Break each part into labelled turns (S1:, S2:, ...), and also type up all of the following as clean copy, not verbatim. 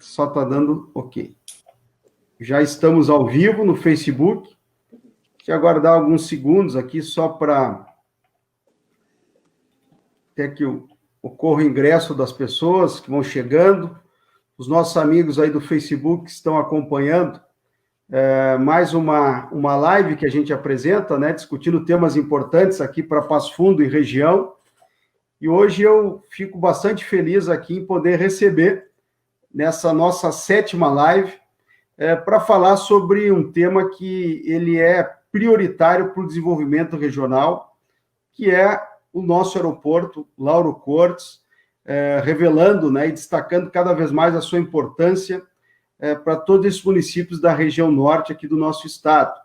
S1: Só está dando ok. Já estamos ao vivo no Facebook. Deixa eu aguardar alguns segundos aqui só para até que ocorra o ingresso das pessoas que vão chegando. Os nossos amigos aí do Facebook estão acompanhando mais uma live que a gente apresenta, né, discutindo temas importantes aqui para Passo Fundo e região. E hoje eu fico bastante feliz aqui em poder receber, nessa nossa 7ª live, para falar sobre um tema que ele é prioritário para o desenvolvimento regional, que é o nosso aeroporto, Lauro Cortes, revelando, né, e destacando cada vez mais a sua importância para todos esses municípios da região norte aqui do nosso estado.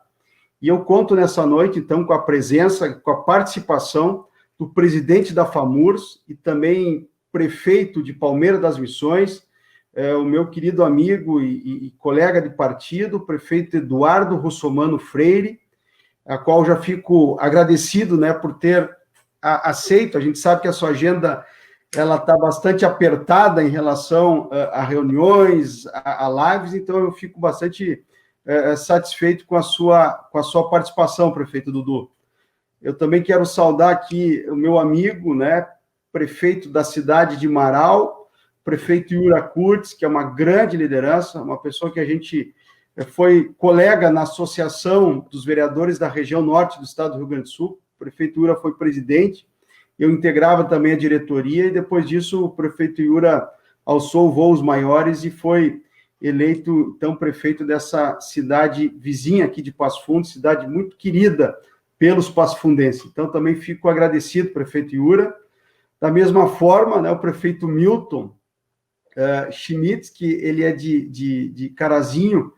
S1: E eu conto nessa noite, então, com a presença, com a participação do presidente da FAMURS e também prefeito de Palmeira das Missões, o meu querido amigo e colega de partido, o prefeito Eduardo Russomano Freire, a qual já fico agradecido, né, por ter aceito. A gente sabe que a sua agenda ela está bastante apertada em relação a reuniões, a lives, então eu fico bastante satisfeito com a sua participação, prefeito Dudu. Eu também quero saudar aqui o meu amigo, né, prefeito da cidade de Marau, prefeito Yura Kurtz, que é uma grande liderança, uma pessoa que a gente foi colega na Associação dos Vereadores da região norte do estado do Rio Grande do Sul. O prefeito Yura foi presidente, eu integrava também a diretoria, e depois disso o prefeito Yura alçou voos maiores e foi eleito, então, prefeito dessa cidade vizinha aqui de Passo Fundo, cidade muito querida pelos passofundenses. Então, também fico agradecido, prefeito Yura. Da mesma forma, né, o prefeito Milton Schmitz, que ele é de Carazinho,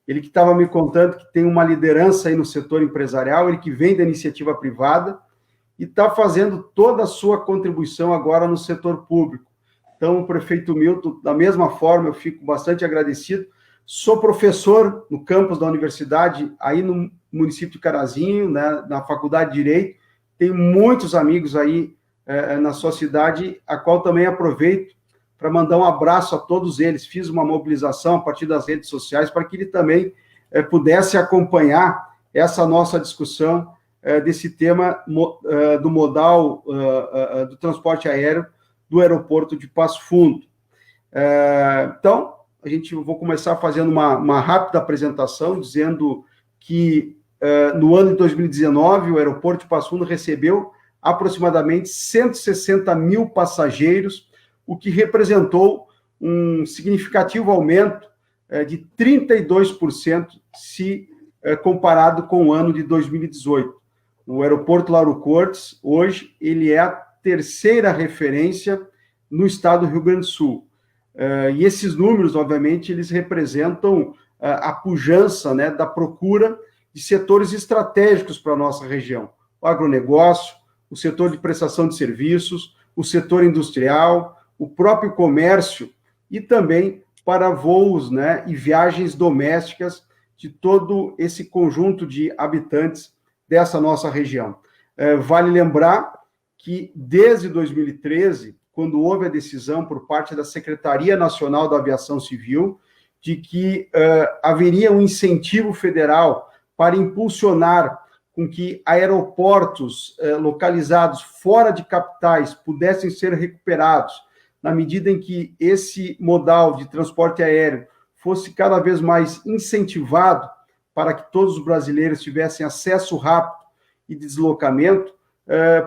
S1: ele que estava me contando que tem uma liderança aí no setor empresarial, ele que vem da iniciativa privada e está fazendo toda a sua contribuição agora no setor público. Então, o prefeito Milton, da mesma forma, eu fico bastante agradecido. Sou professor no campus da universidade, aí no município de Carazinho, né, na Faculdade de Direito. Tenho muitos amigos aí na sua cidade, a qual também aproveito para mandar um abraço a todos eles. Fiz uma mobilização a partir das redes sociais para que ele também pudesse acompanhar essa nossa discussão desse tema do modal do transporte aéreo do aeroporto de Passo Fundo. Então, vou começar fazendo uma rápida apresentação, dizendo que no ano de 2019, o aeroporto de Passo Fundo recebeu aproximadamente 160 mil passageiros, o que representou um significativo aumento de 32% se comparado com o ano de 2018. O aeroporto Lauro Cortes, hoje, ele é a terceira referência no estado do Rio Grande do Sul. E esses números, obviamente, eles representam a pujança, né, da procura de setores estratégicos para a nossa região. O agronegócio, o setor de prestação de serviços, o setor industrial, o próprio comércio e também para voos, né, e viagens domésticas de todo esse conjunto de habitantes dessa nossa região. Vale lembrar que desde 2013, quando houve a decisão por parte da Secretaria Nacional da Aviação Civil de que haveria um incentivo federal para impulsionar com que aeroportos localizados fora de capitais pudessem ser recuperados, na medida em que esse modal de transporte aéreo fosse cada vez mais incentivado para que todos os brasileiros tivessem acesso rápido e deslocamento,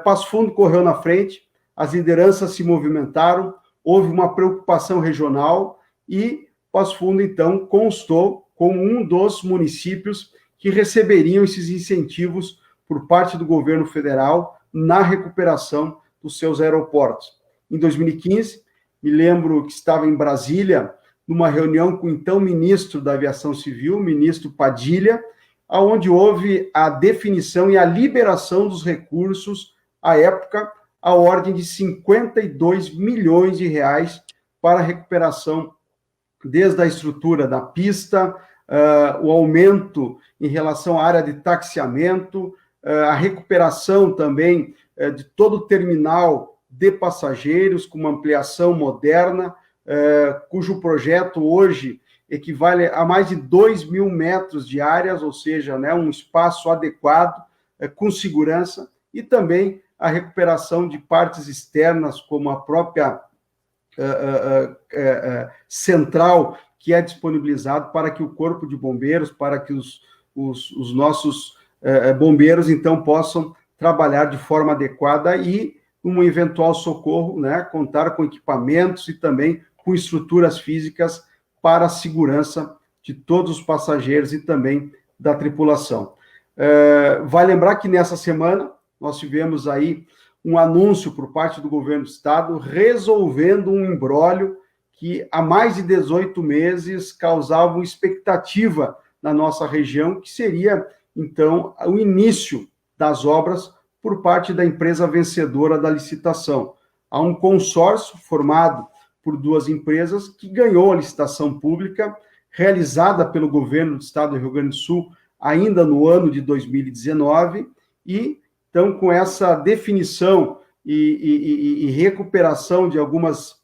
S1: Passo Fundo correu na frente, as lideranças se movimentaram, houve uma preocupação regional e Passo Fundo, então, constou como um dos municípios que receberiam esses incentivos por parte do governo federal na recuperação dos seus aeroportos. Em 2015, me lembro que estava em Brasília, numa reunião com o então ministro da Aviação Civil, o ministro Padilha, onde houve a definição e a liberação dos recursos, à época, a ordem de 52 milhões de reais para a recuperação desde a estrutura da pista, o aumento em relação à área de taxiamento, a recuperação também de todo o terminal de passageiros, com uma ampliação moderna, cujo projeto hoje equivale a mais de 2.000 metros de áreas, ou seja, né, um espaço adequado, com segurança, e também a recuperação de partes externas, como a própria central, que é disponibilizado para que o Corpo de Bombeiros, para que os nossos bombeiros, então, possam trabalhar de forma adequada e, um eventual socorro, né, contar com equipamentos e também com estruturas físicas para a segurança de todos os passageiros e também da tripulação. Vai lembrar que nessa semana nós tivemos aí um anúncio por parte do governo do estado resolvendo um imbróglio que há mais de 18 meses causava uma expectativa na nossa região, que seria, então, o início das obras por parte da empresa vencedora da licitação. Há um consórcio formado por duas empresas que ganhou a licitação pública, realizada pelo governo do estado do Rio Grande do Sul, ainda no ano de 2019, e, então, com essa definição e recuperação de algumas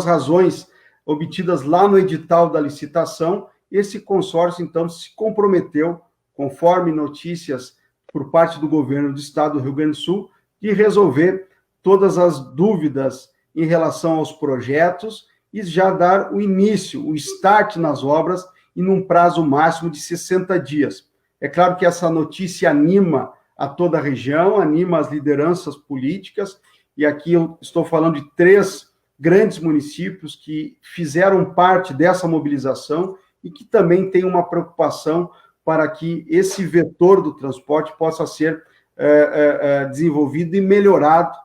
S1: razões obtidas lá no edital da licitação, esse consórcio, então, se comprometeu, conforme notícias por parte do governo do estado do Rio Grande do Sul, de resolver todas as dúvidas em relação aos projetos e já dar o início, o start nas obras, em um prazo máximo de 60 dias. É claro que essa notícia anima a toda a região, anima as lideranças políticas, e aqui eu estou falando de 3 grandes municípios que fizeram parte dessa mobilização e que também têm uma preocupação para que esse vetor do transporte possa ser desenvolvido e melhorado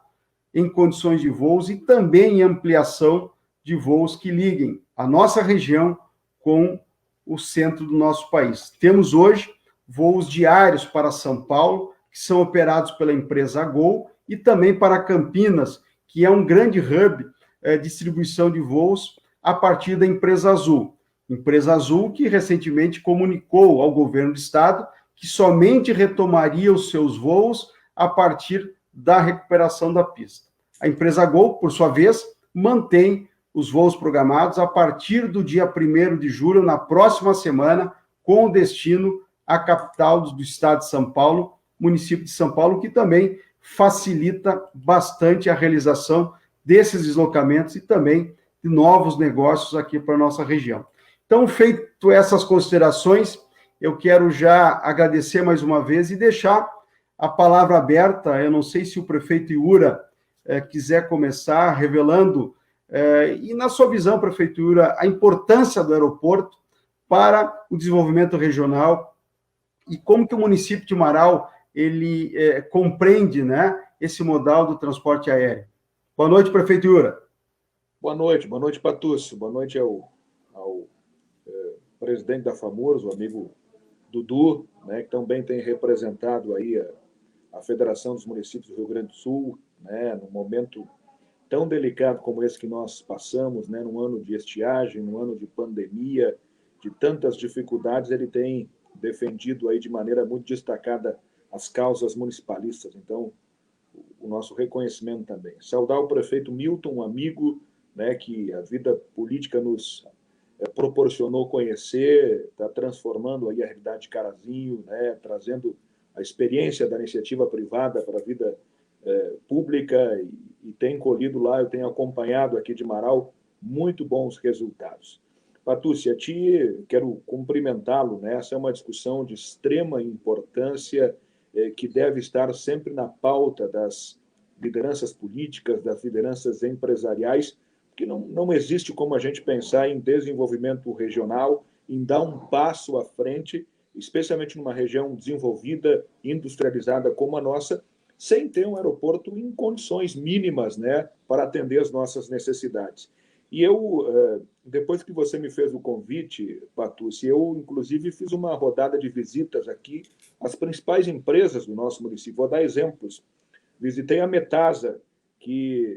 S1: em condições de voos e também em ampliação de voos que liguem a nossa região com o centro do nosso país. Temos hoje voos diários para São Paulo, que são operados pela empresa Gol, e também para Campinas, que é um grande hub de distribuição de voos a partir da empresa Azul. Empresa Azul que recentemente comunicou ao governo do estado que somente retomaria os seus voos a partir da recuperação da pista. A empresa Gol, por sua vez, mantém os voos programados a partir do dia 1º de julho, na próxima semana, com destino à capital do estado de São Paulo, município de São Paulo, que também facilita bastante a realização desses deslocamentos e também de novos negócios aqui para a nossa região. Então, feito essas considerações, eu quero já agradecer mais uma vez e deixar a palavra aberta. Eu não sei se o prefeito Iura quiser começar revelando, e na sua visão, prefeito Iura, a importância do aeroporto para o desenvolvimento regional e como que o município de Marau ele compreende, né, esse modal do transporte aéreo. Boa noite, prefeito Iura.
S2: Boa noite, Patúcio. Boa noite ao presidente da FAMURS, o amigo Dudu, né, que também tem representado aí a Federação dos Municípios do Rio Grande do Sul, né, num momento tão delicado como esse que nós passamos, né, num ano de estiagem, num ano de pandemia, de tantas dificuldades, ele tem defendido aí de maneira muito destacada as causas municipalistas. Então, o nosso reconhecimento também. Saudar o prefeito Milton, um amigo, né, que a vida política nos proporcionou conhecer, está transformando aí a realidade de Carazinho, né, trazendo a experiência da iniciativa privada para a vida pública e tem colhido lá, eu tenho acompanhado aqui de Marau, muito bons resultados. Patúcia, a ti quero cumprimentá-lo, né? Essa é uma discussão de extrema importância que deve estar sempre na pauta das lideranças políticas, das lideranças empresariais, porque não existe como a gente pensar em desenvolvimento regional, em dar um passo à frente, especialmente numa região desenvolvida, industrializada como a nossa, sem ter um aeroporto em condições mínimas, né, para atender as nossas necessidades. E eu, depois que você me fez o convite, Patucci, eu, inclusive, fiz uma rodada de visitas aqui às principais empresas do nosso município. Vou dar exemplos. Visitei a Metasa, que,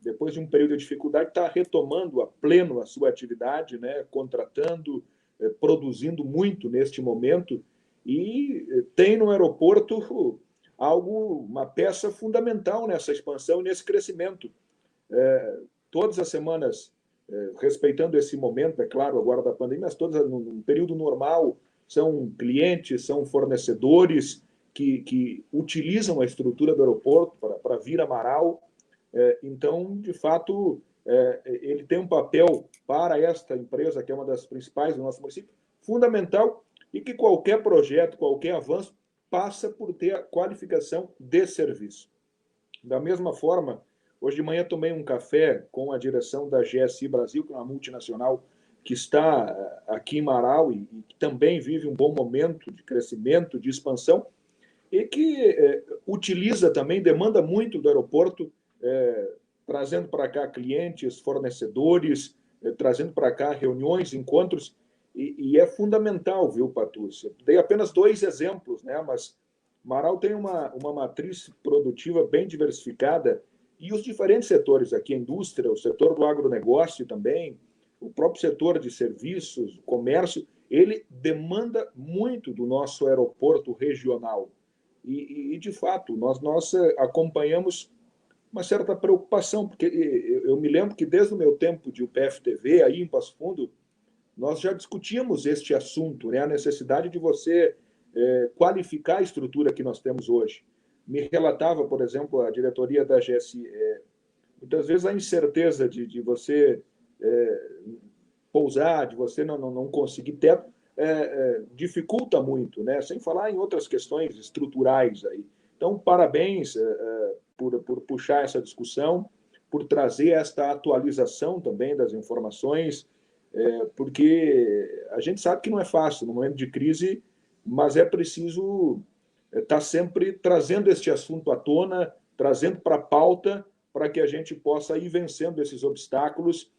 S2: depois de um período de dificuldade, está retomando a pleno a sua atividade, né, contratando, produzindo muito neste momento, e tem no aeroporto uma peça fundamental nessa expansão e nesse crescimento. todas as semanas, respeitando esse momento, é claro, agora da pandemia, mas todas num período normal, são clientes, são fornecedores que utilizam a estrutura do aeroporto para vir a Marau. Então, de fato, ele tem um papel para esta empresa, que é uma das principais do nosso município, fundamental, e que qualquer projeto, qualquer avanço, passa por ter a qualificação de serviço. Da mesma forma, hoje de manhã tomei um café com a direção da GSI Brasil, que é uma multinacional que está aqui em Marau e que também vive um bom momento de crescimento, de expansão, e que utiliza também, demanda muito do aeroporto, trazendo para cá clientes, fornecedores, trazendo para cá reuniões, encontros, e é fundamental, viu, Patúcia? Dei apenas 2 exemplos, né? Mas Marau tem uma matriz produtiva bem diversificada, e os diferentes setores aqui, a indústria, o setor do agronegócio também, o próprio setor de serviços, comércio, ele demanda muito do nosso aeroporto regional. E de fato, nós acompanhamos uma certa preocupação, porque eu me lembro que desde o meu tempo de UPF-TV, aí em Passo Fundo, nós já discutimos este assunto, né? A necessidade de você qualificar a estrutura que nós temos hoje. Me relatava, por exemplo, a diretoria da GSI, muitas vezes a incerteza de você pousar, de você não conseguir teto, dificulta muito, né? Sem falar em outras questões estruturais aí. Então, parabéns por puxar essa discussão, por trazer esta atualização também das informações, porque a gente sabe que não é fácil no momento de crise, mas é preciso estar sempre trazendo este assunto à tona, trazendo para a pauta, para que a gente possa ir vencendo esses obstáculos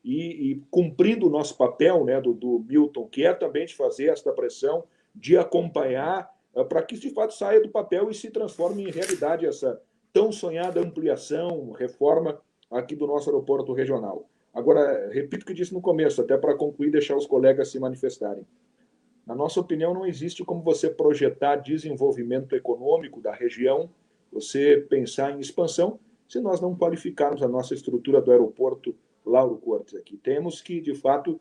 S2: e cumprindo o nosso papel, né, do Milton, que é também de fazer esta pressão, de acompanhar, para que de fato saia do papel e se transforme em realidade essa tão sonhada ampliação, reforma aqui do nosso aeroporto regional. Agora, repito o que disse no começo, até para concluir e deixar os colegas se manifestarem. Na nossa opinião, não existe como você projetar desenvolvimento econômico da região, você pensar em expansão, se nós não qualificarmos a nossa estrutura do aeroporto Lauro Cortes aqui. Temos que, de fato,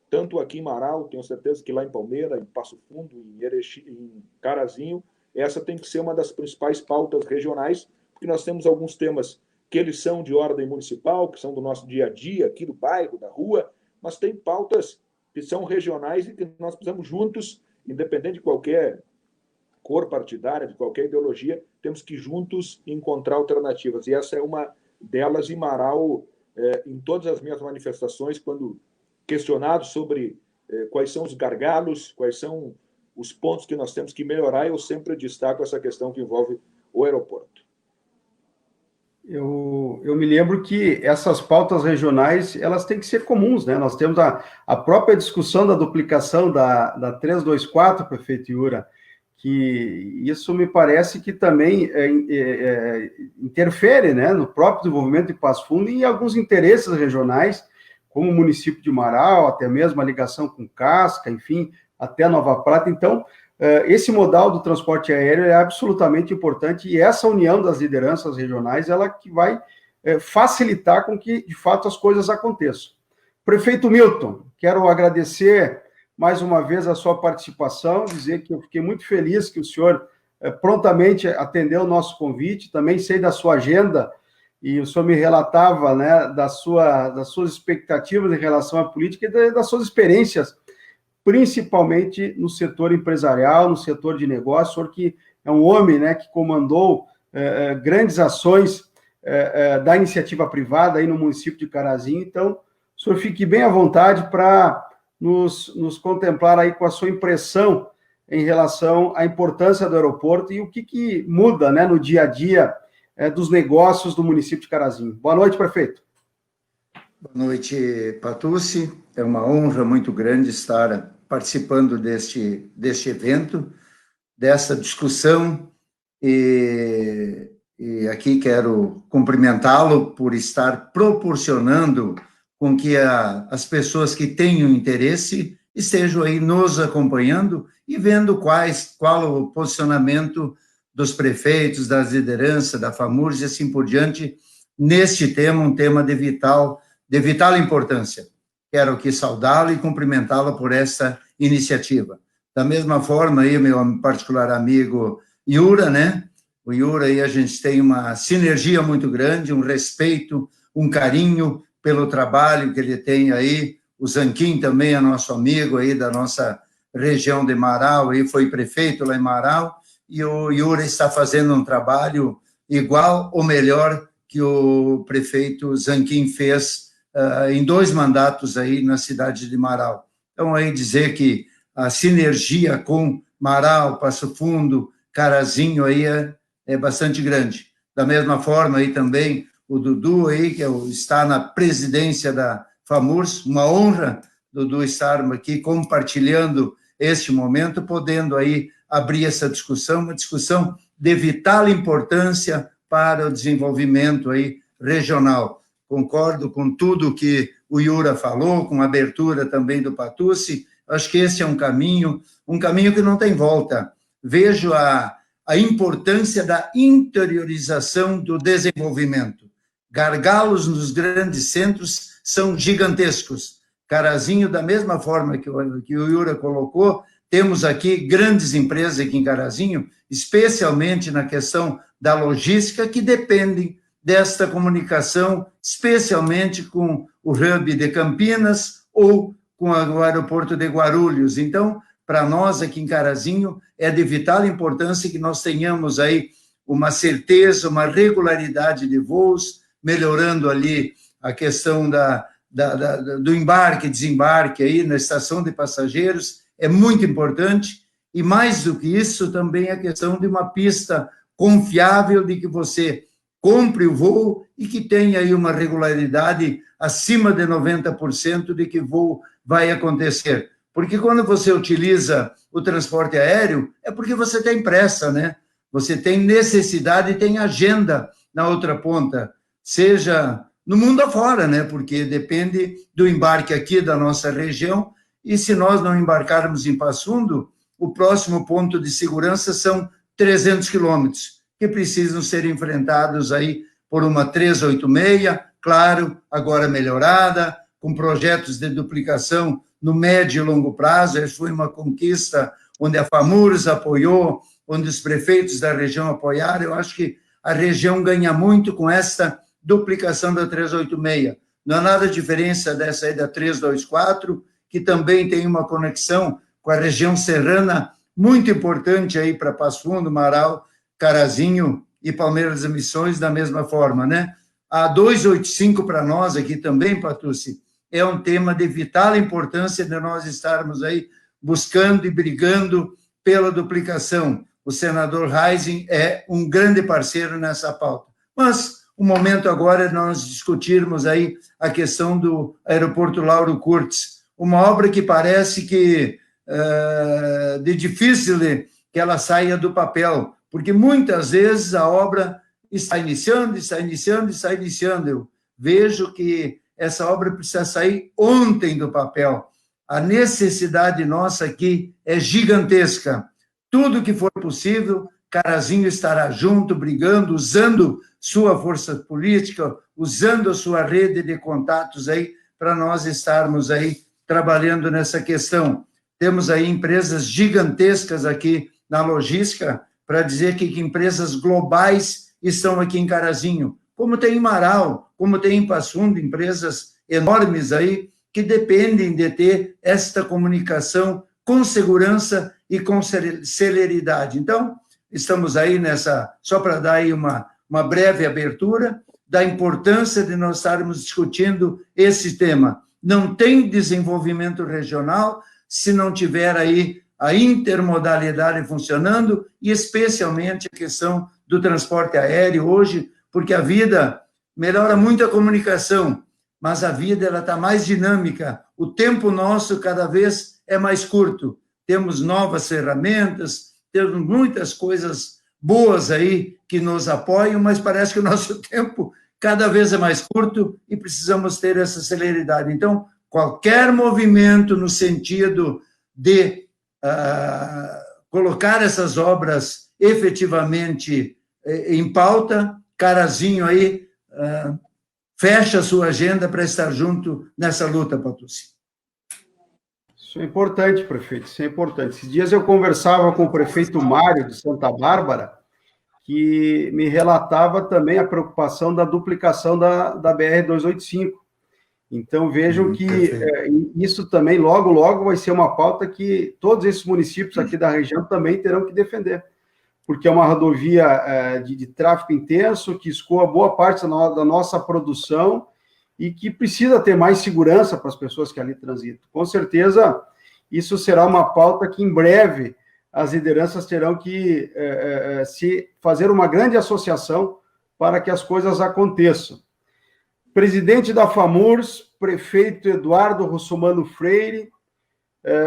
S2: tanto aqui em Marau, tenho certeza que lá em Palmeira, em Passo Fundo, em Erechim, em Carazinho, essa tem que ser uma das principais pautas regionais, porque nós temos alguns temas que eles são de ordem municipal, que são do nosso dia a dia, aqui do bairro, da rua, mas tem pautas que são regionais e que nós precisamos juntos, independente de qualquer cor partidária, de qualquer ideologia, temos que juntos encontrar alternativas. E essa é uma delas, em Marau, em todas as minhas manifestações, quando questionado sobre quais são os gargalos, quais são os pontos que nós temos que melhorar, eu sempre destaco essa questão que envolve o aeroporto.
S1: Eu me lembro que essas pautas regionais, elas têm que ser comuns, né? Nós temos a própria discussão da duplicação da 324, prefeito Iura, que isso me parece que também interfere, né, no próprio desenvolvimento de Passo Fundo e em alguns interesses regionais, como o município de Marau, até mesmo a ligação com Casca, enfim, até Nova Prata. Então, esse modal do transporte aéreo é absolutamente importante e essa união das lideranças regionais, ela que vai facilitar com que, de fato, as coisas aconteçam. Prefeito Milton, quero agradecer mais uma vez a sua participação, dizer que eu fiquei muito feliz que o senhor prontamente atendeu o nosso convite, também sei da sua agenda, e o senhor me relatava, né, das suas expectativas em relação à política e das suas experiências, principalmente no setor empresarial, no setor de negócio, o senhor que é um homem, né, que comandou grandes ações da iniciativa privada aí no município de Carazinho, então o senhor fique bem à vontade para nos contemplar aí com a sua impressão em relação à importância do aeroporto e o que muda, né, no dia a dia dos negócios do município de Carazinho. Boa noite, prefeito.
S3: Boa noite, Patucci. É uma honra muito grande estar participando deste evento, dessa discussão, e aqui quero cumprimentá-lo por estar proporcionando com que as pessoas que tenham interesse estejam aí nos acompanhando e vendo qual o posicionamento dos prefeitos, das lideranças, da FAMURS e assim por diante, neste tema, um tema de vital importância. Quero aqui saudá-lo e cumprimentá-lo por essa iniciativa. Da mesma forma, aí, meu particular amigo Yura, né? O Yura aí, a gente tem uma sinergia muito grande, um respeito, um carinho pelo trabalho que ele tem aí. O Zanquim também é nosso amigo aí da nossa região de Marau, aí foi prefeito lá em Marau, e o Yura está fazendo um trabalho igual ou melhor que o prefeito Zanquim fez em 2 mandatos aí na cidade de Marau. Então, aí dizer que a sinergia com Marau, Passo Fundo, Carazinho aí é bastante grande. Da mesma forma aí também o Dudu aí, que está na presidência da FAMURS, uma honra, Dudu, estar aqui compartilhando este momento, podendo aí abrir essa discussão, uma discussão de vital importância para o desenvolvimento aí regional. Concordo com tudo que o Yura falou, com a abertura também do Patucci. Acho que esse é um caminho que não tem volta. Vejo a importância da interiorização do desenvolvimento. Gargalos nos grandes centros são gigantescos. Carazinho, da mesma forma que o Yura colocou, temos aqui grandes empresas aqui em Carazinho, especialmente na questão da logística, que dependem desta comunicação, especialmente com o hub de Campinas ou com o aeroporto de Guarulhos. Então, para nós aqui em Carazinho, é de vital importância que nós tenhamos aí uma certeza, uma regularidade de voos, melhorando ali a questão do embarque e desembarque aí na estação de passageiros, é muito importante, e mais do que isso, também a questão de uma pista confiável, de que você compre o voo e que tenha aí uma regularidade acima de 90% de que o voo vai acontecer. Porque quando você utiliza o transporte aéreo, é porque você tem pressa, né? Você tem necessidade e tem agenda na outra ponta, seja no mundo afora, né? Porque depende do embarque aqui da nossa região, e se nós não embarcarmos em Passo Fundo, o próximo ponto de segurança são 300 quilômetros, que precisam ser enfrentados aí por uma 386, claro, agora melhorada, com projetos de duplicação no médio e longo prazo. Essa foi uma conquista onde a FAMURS apoiou, onde os prefeitos da região apoiaram. Eu acho que a região ganha muito com esta duplicação da 386. Não há nada de diferença dessa aí da 324, que também tem uma conexão com a região serrana muito importante aí para Passo Fundo, Marau, Carazinho e Palmeiras das Missões, da mesma forma, né? A 285 para nós aqui também, Patucci, é um tema de vital importância de nós estarmos aí buscando e brigando pela duplicação. O senador Reising é um grande parceiro nessa pauta. Mas o momento agora é nós discutirmos aí a questão do aeroporto Lauro Kurtz, uma obra que parece que de difícil que ela saia do papel, porque muitas vezes a obra está iniciando. Eu vejo que essa obra precisa sair ontem do papel. A necessidade nossa aqui é gigantesca. Tudo que for possível, Carazinho estará junto, brigando, usando sua força política, usando a sua rede de contatos aí, para nós estarmos aí trabalhando nessa questão. Temos aí empresas gigantescas aqui na logística, para dizer que empresas globais estão aqui em Carazinho, como tem em Marau, como tem em Passo Fundo, empresas enormes aí, que dependem de ter esta comunicação com segurança e com celeridade. Então, estamos aí nessa, só para dar aí uma breve abertura, da importância de nós estarmos discutindo esse tema. Não tem desenvolvimento regional se não tiver aí a intermodalidade funcionando, e especialmente a questão do transporte aéreo hoje, porque a vida melhora muito a comunicação, mas a vida ela está mais dinâmica, o tempo nosso cada vez é mais curto, temos novas ferramentas, temos muitas coisas boas aí que nos apoiam, mas parece que o nosso tempo cada vez é mais curto e precisamos ter essa celeridade. Então, qualquer movimento no sentido de colocar essas obras efetivamente em pauta, Carazinho aí fecha a sua agenda para estar junto nessa luta, Patucci.
S1: Isso é importante, prefeito, isso é importante. Esses dias eu conversava com o prefeito Mário de Santa Bárbara, que me relatava também a preocupação da duplicação da BR-285. Então, vejam que isso também, logo, logo, vai ser uma pauta que todos esses municípios aqui da região também terão que defender, porque é uma rodovia de tráfego intenso, que escoa boa parte da nossa produção e que precisa ter mais segurança para as pessoas que ali transitam. Com certeza, isso será uma pauta que, em breve, as lideranças terão que se fazer uma grande associação para que as coisas aconteçam. Presidente da FAMURS, prefeito Eduardo Russomano Freire,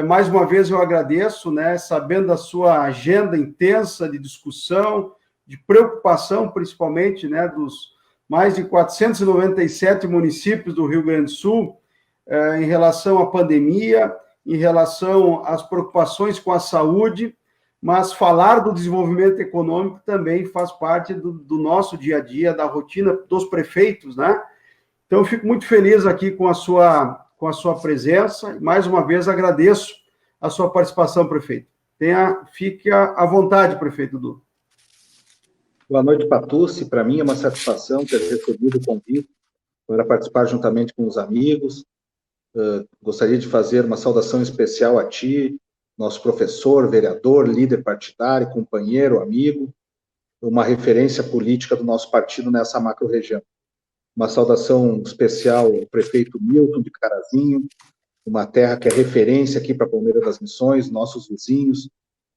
S1: mais uma vez eu agradeço, né, sabendo da sua agenda intensa de discussão, de preocupação, principalmente, né, dos mais de 497 municípios do Rio Grande do Sul, em relação à pandemia, em relação às preocupações com a saúde, mas falar do desenvolvimento econômico também faz parte do nosso dia a dia, da rotina dos prefeitos, né? Então, eu fico muito feliz aqui com a sua presença. Mais uma vez, agradeço a sua participação, prefeito. Fique à vontade, prefeito Dudu.
S4: Boa noite, Patucci. Para mim é uma satisfação ter recebido o convite para participar juntamente com os amigos. Gostaria de fazer uma saudação especial a ti, nosso professor, vereador, líder partidário, companheiro, amigo, uma referência política do nosso partido nessa macro-região. Uma saudação especial ao prefeito Milton de Carazinho, uma terra que é referência aqui para Palmeira das Missões, nossos vizinhos,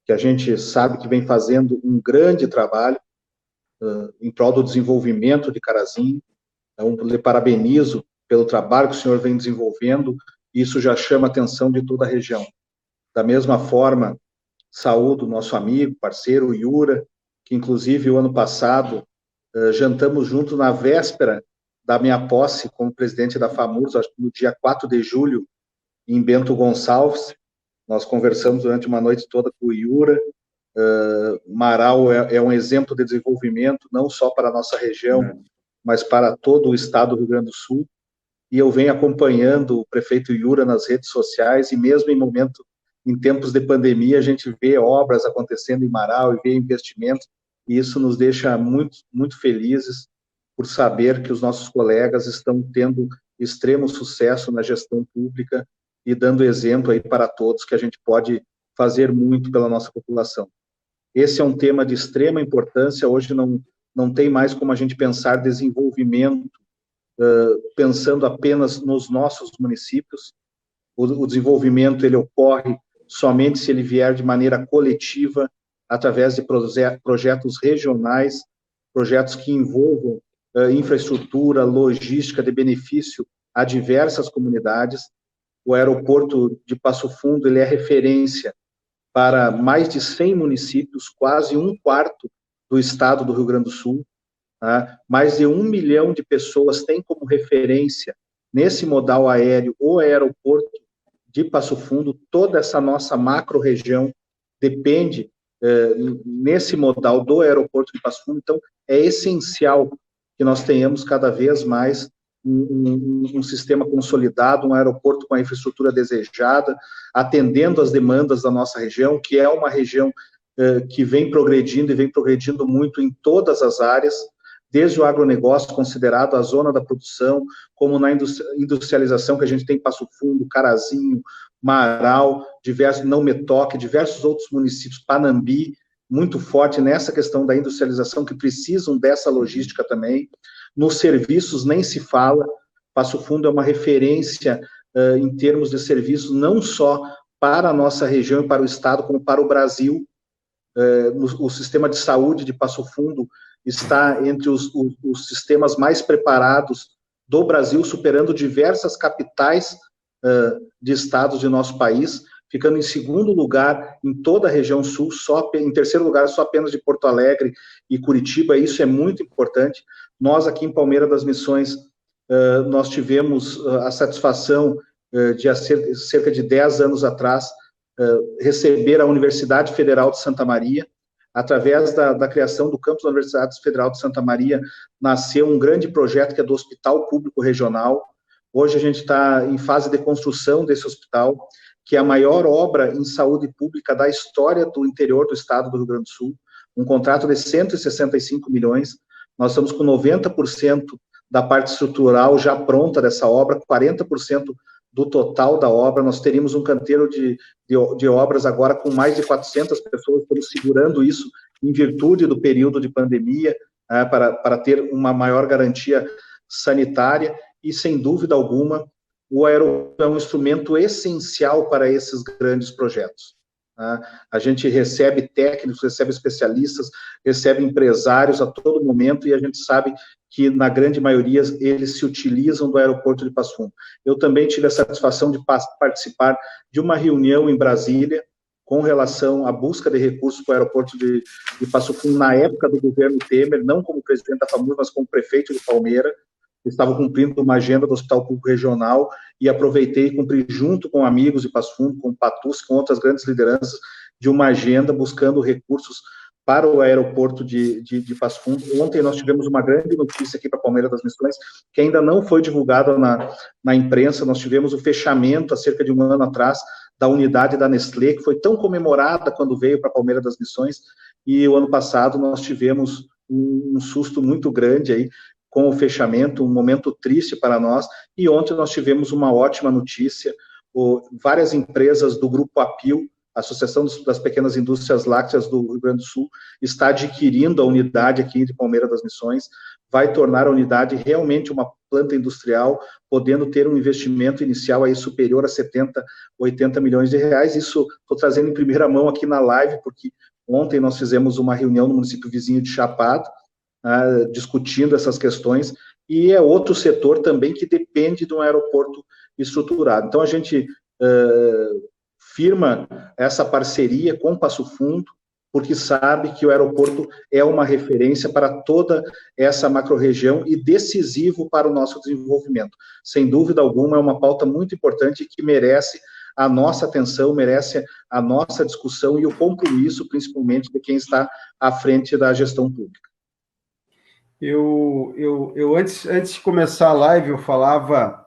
S4: que a gente sabe que vem fazendo um grande trabalho em prol do desenvolvimento de Carazinho. Então, lhe parabenizo pelo trabalho que o senhor vem desenvolvendo, e isso já chama a atenção de toda a região. Da mesma forma, saúdo o nosso amigo, parceiro, Iura, que inclusive o ano passado jantamos juntos na véspera da minha posse como presidente da FAMURS, acho que no dia 4 de julho, em Bento Gonçalves. Nós conversamos durante uma noite toda com o Iura. Marau é um exemplo de desenvolvimento, não só para a nossa região, mas para todo o estado do Rio Grande do Sul. E eu venho acompanhando o prefeito Iura nas redes sociais, e mesmo em tempos de pandemia, a gente vê obras acontecendo em Marau e vê investimentos, e isso nos deixa muito, muito felizes por saber que os nossos colegas estão tendo extremo sucesso na gestão pública e dando exemplo aí para todos que a gente pode fazer muito pela nossa população. Esse é um tema de extrema importância. Hoje não tem mais como a gente pensar desenvolvimento pensando apenas nos nossos municípios. O desenvolvimento ele ocorre somente se ele vier de maneira coletiva, através de projetos regionais, projetos que envolvam infraestrutura, logística de benefício a diversas comunidades. O aeroporto de Passo Fundo ele é referência para mais de 100 municípios, quase um quarto do estado do Rio Grande do Sul. Tá? Mais de 1 milhão de pessoas têm como referência nesse modal aéreo o aeroporto de Passo Fundo. Toda essa nossa macro-região depende nesse modal do aeroporto de Passo Fundo. Então, é essencial que nós tenhamos cada vez mais um sistema consolidado, um aeroporto com a infraestrutura desejada, atendendo às demandas da nossa região, que é uma região que vem progredindo e vem progredindo muito em todas as áreas, desde o agronegócio, considerado a zona da produção, como na industrialização, que a gente tem Passo Fundo, Carazinho, Marau, Não Metoque, diversos outros municípios, Panambi, muito forte nessa questão da industrialização, que precisam dessa logística também. Nos serviços nem se fala. Passo Fundo é uma referência em termos de serviços, não só para a nossa região e para o estado, como para o Brasil. O sistema de saúde de Passo Fundo está entre os sistemas mais preparados do Brasil, superando diversas capitais de estados de nosso país, ficando em segundo lugar em toda a região sul, em terceiro lugar só apenas de Porto Alegre e Curitiba. Isso é muito importante. Nós aqui em Palmeira das Missões, nós tivemos a satisfação de há cerca de 10 anos atrás receber a Universidade Federal de Santa Maria, através da criação do campus da Universidade Federal de Santa Maria, nasceu um grande projeto que é do Hospital Público Regional. Hoje a gente está em fase de construção desse hospital, que é a maior obra em saúde pública da história do interior do estado do Rio Grande do Sul, um contrato de 165 milhões, nós estamos com 90% da parte estrutural já pronta dessa obra, 40% do total da obra, nós teríamos um canteiro de obras agora com mais de 400 pessoas, estamos segurando isso em virtude do período de pandemia, para ter uma maior garantia sanitária, e sem dúvida alguma, o aeroporto é um instrumento essencial para esses grandes projetos. A gente recebe técnicos, recebe especialistas, recebe empresários a todo momento, e a gente sabe que, na grande maioria, eles se utilizam do aeroporto de Passo Fundo. Eu também tive a satisfação de participar de uma reunião em Brasília com relação à busca de recursos para o aeroporto de Passo Fundo, na época do governo Temer, não como presidente da FAMURS, mas como prefeito de Palmeira. Estava cumprindo uma agenda do Hospital Público Regional e aproveitei e cumpri junto com amigos de Passo Fundo, com o Patucci, com outras grandes lideranças, de uma agenda buscando recursos para o aeroporto de Passo Fundo. Ontem nós tivemos uma grande notícia aqui para Palmeira das Missões, que ainda não foi divulgada na imprensa. Nós tivemos o fechamento, há cerca de um ano atrás, da unidade da Nestlé, que foi tão comemorada quando veio para Palmeira das Missões, e o ano passado nós tivemos um susto muito grande aí, com o fechamento, um momento triste para nós, e ontem nós tivemos uma ótima notícia, várias empresas do Grupo APIL, Associação das Pequenas Indústrias Lácteas do Rio Grande do Sul, está adquirindo a unidade aqui de Palmeira das Missões, vai tornar a unidade realmente uma planta industrial, podendo ter um investimento inicial aí superior a 70, 80 milhões de reais. Isso estou trazendo em primeira mão aqui na live, porque ontem nós fizemos uma reunião no município vizinho de Chapado, discutindo essas questões, e é outro setor também que depende de um aeroporto estruturado. Então, a gente firma essa parceria com Passo Fundo, porque sabe que o aeroporto é uma referência para toda essa macro-região e decisivo para o nosso desenvolvimento. Sem dúvida alguma, é uma pauta muito importante que merece a nossa atenção, merece a nossa discussão e o compromisso, principalmente, de quem está à frente da gestão pública.
S1: Eu antes de começar a live, eu falava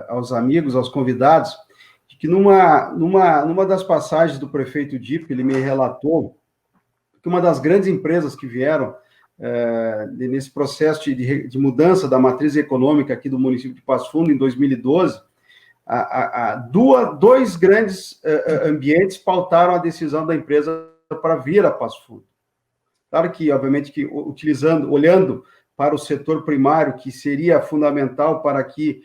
S1: aos amigos, aos convidados, que numa das passagens do prefeito Dipp, ele me relatou que uma das grandes empresas que vieram nesse processo de mudança da matriz econômica aqui do município de Passo Fundo, em 2012, dois grandes ambientes pautaram a decisão da empresa para vir a Passo Fundo. Claro que, obviamente, olhando para o setor primário, que seria fundamental para que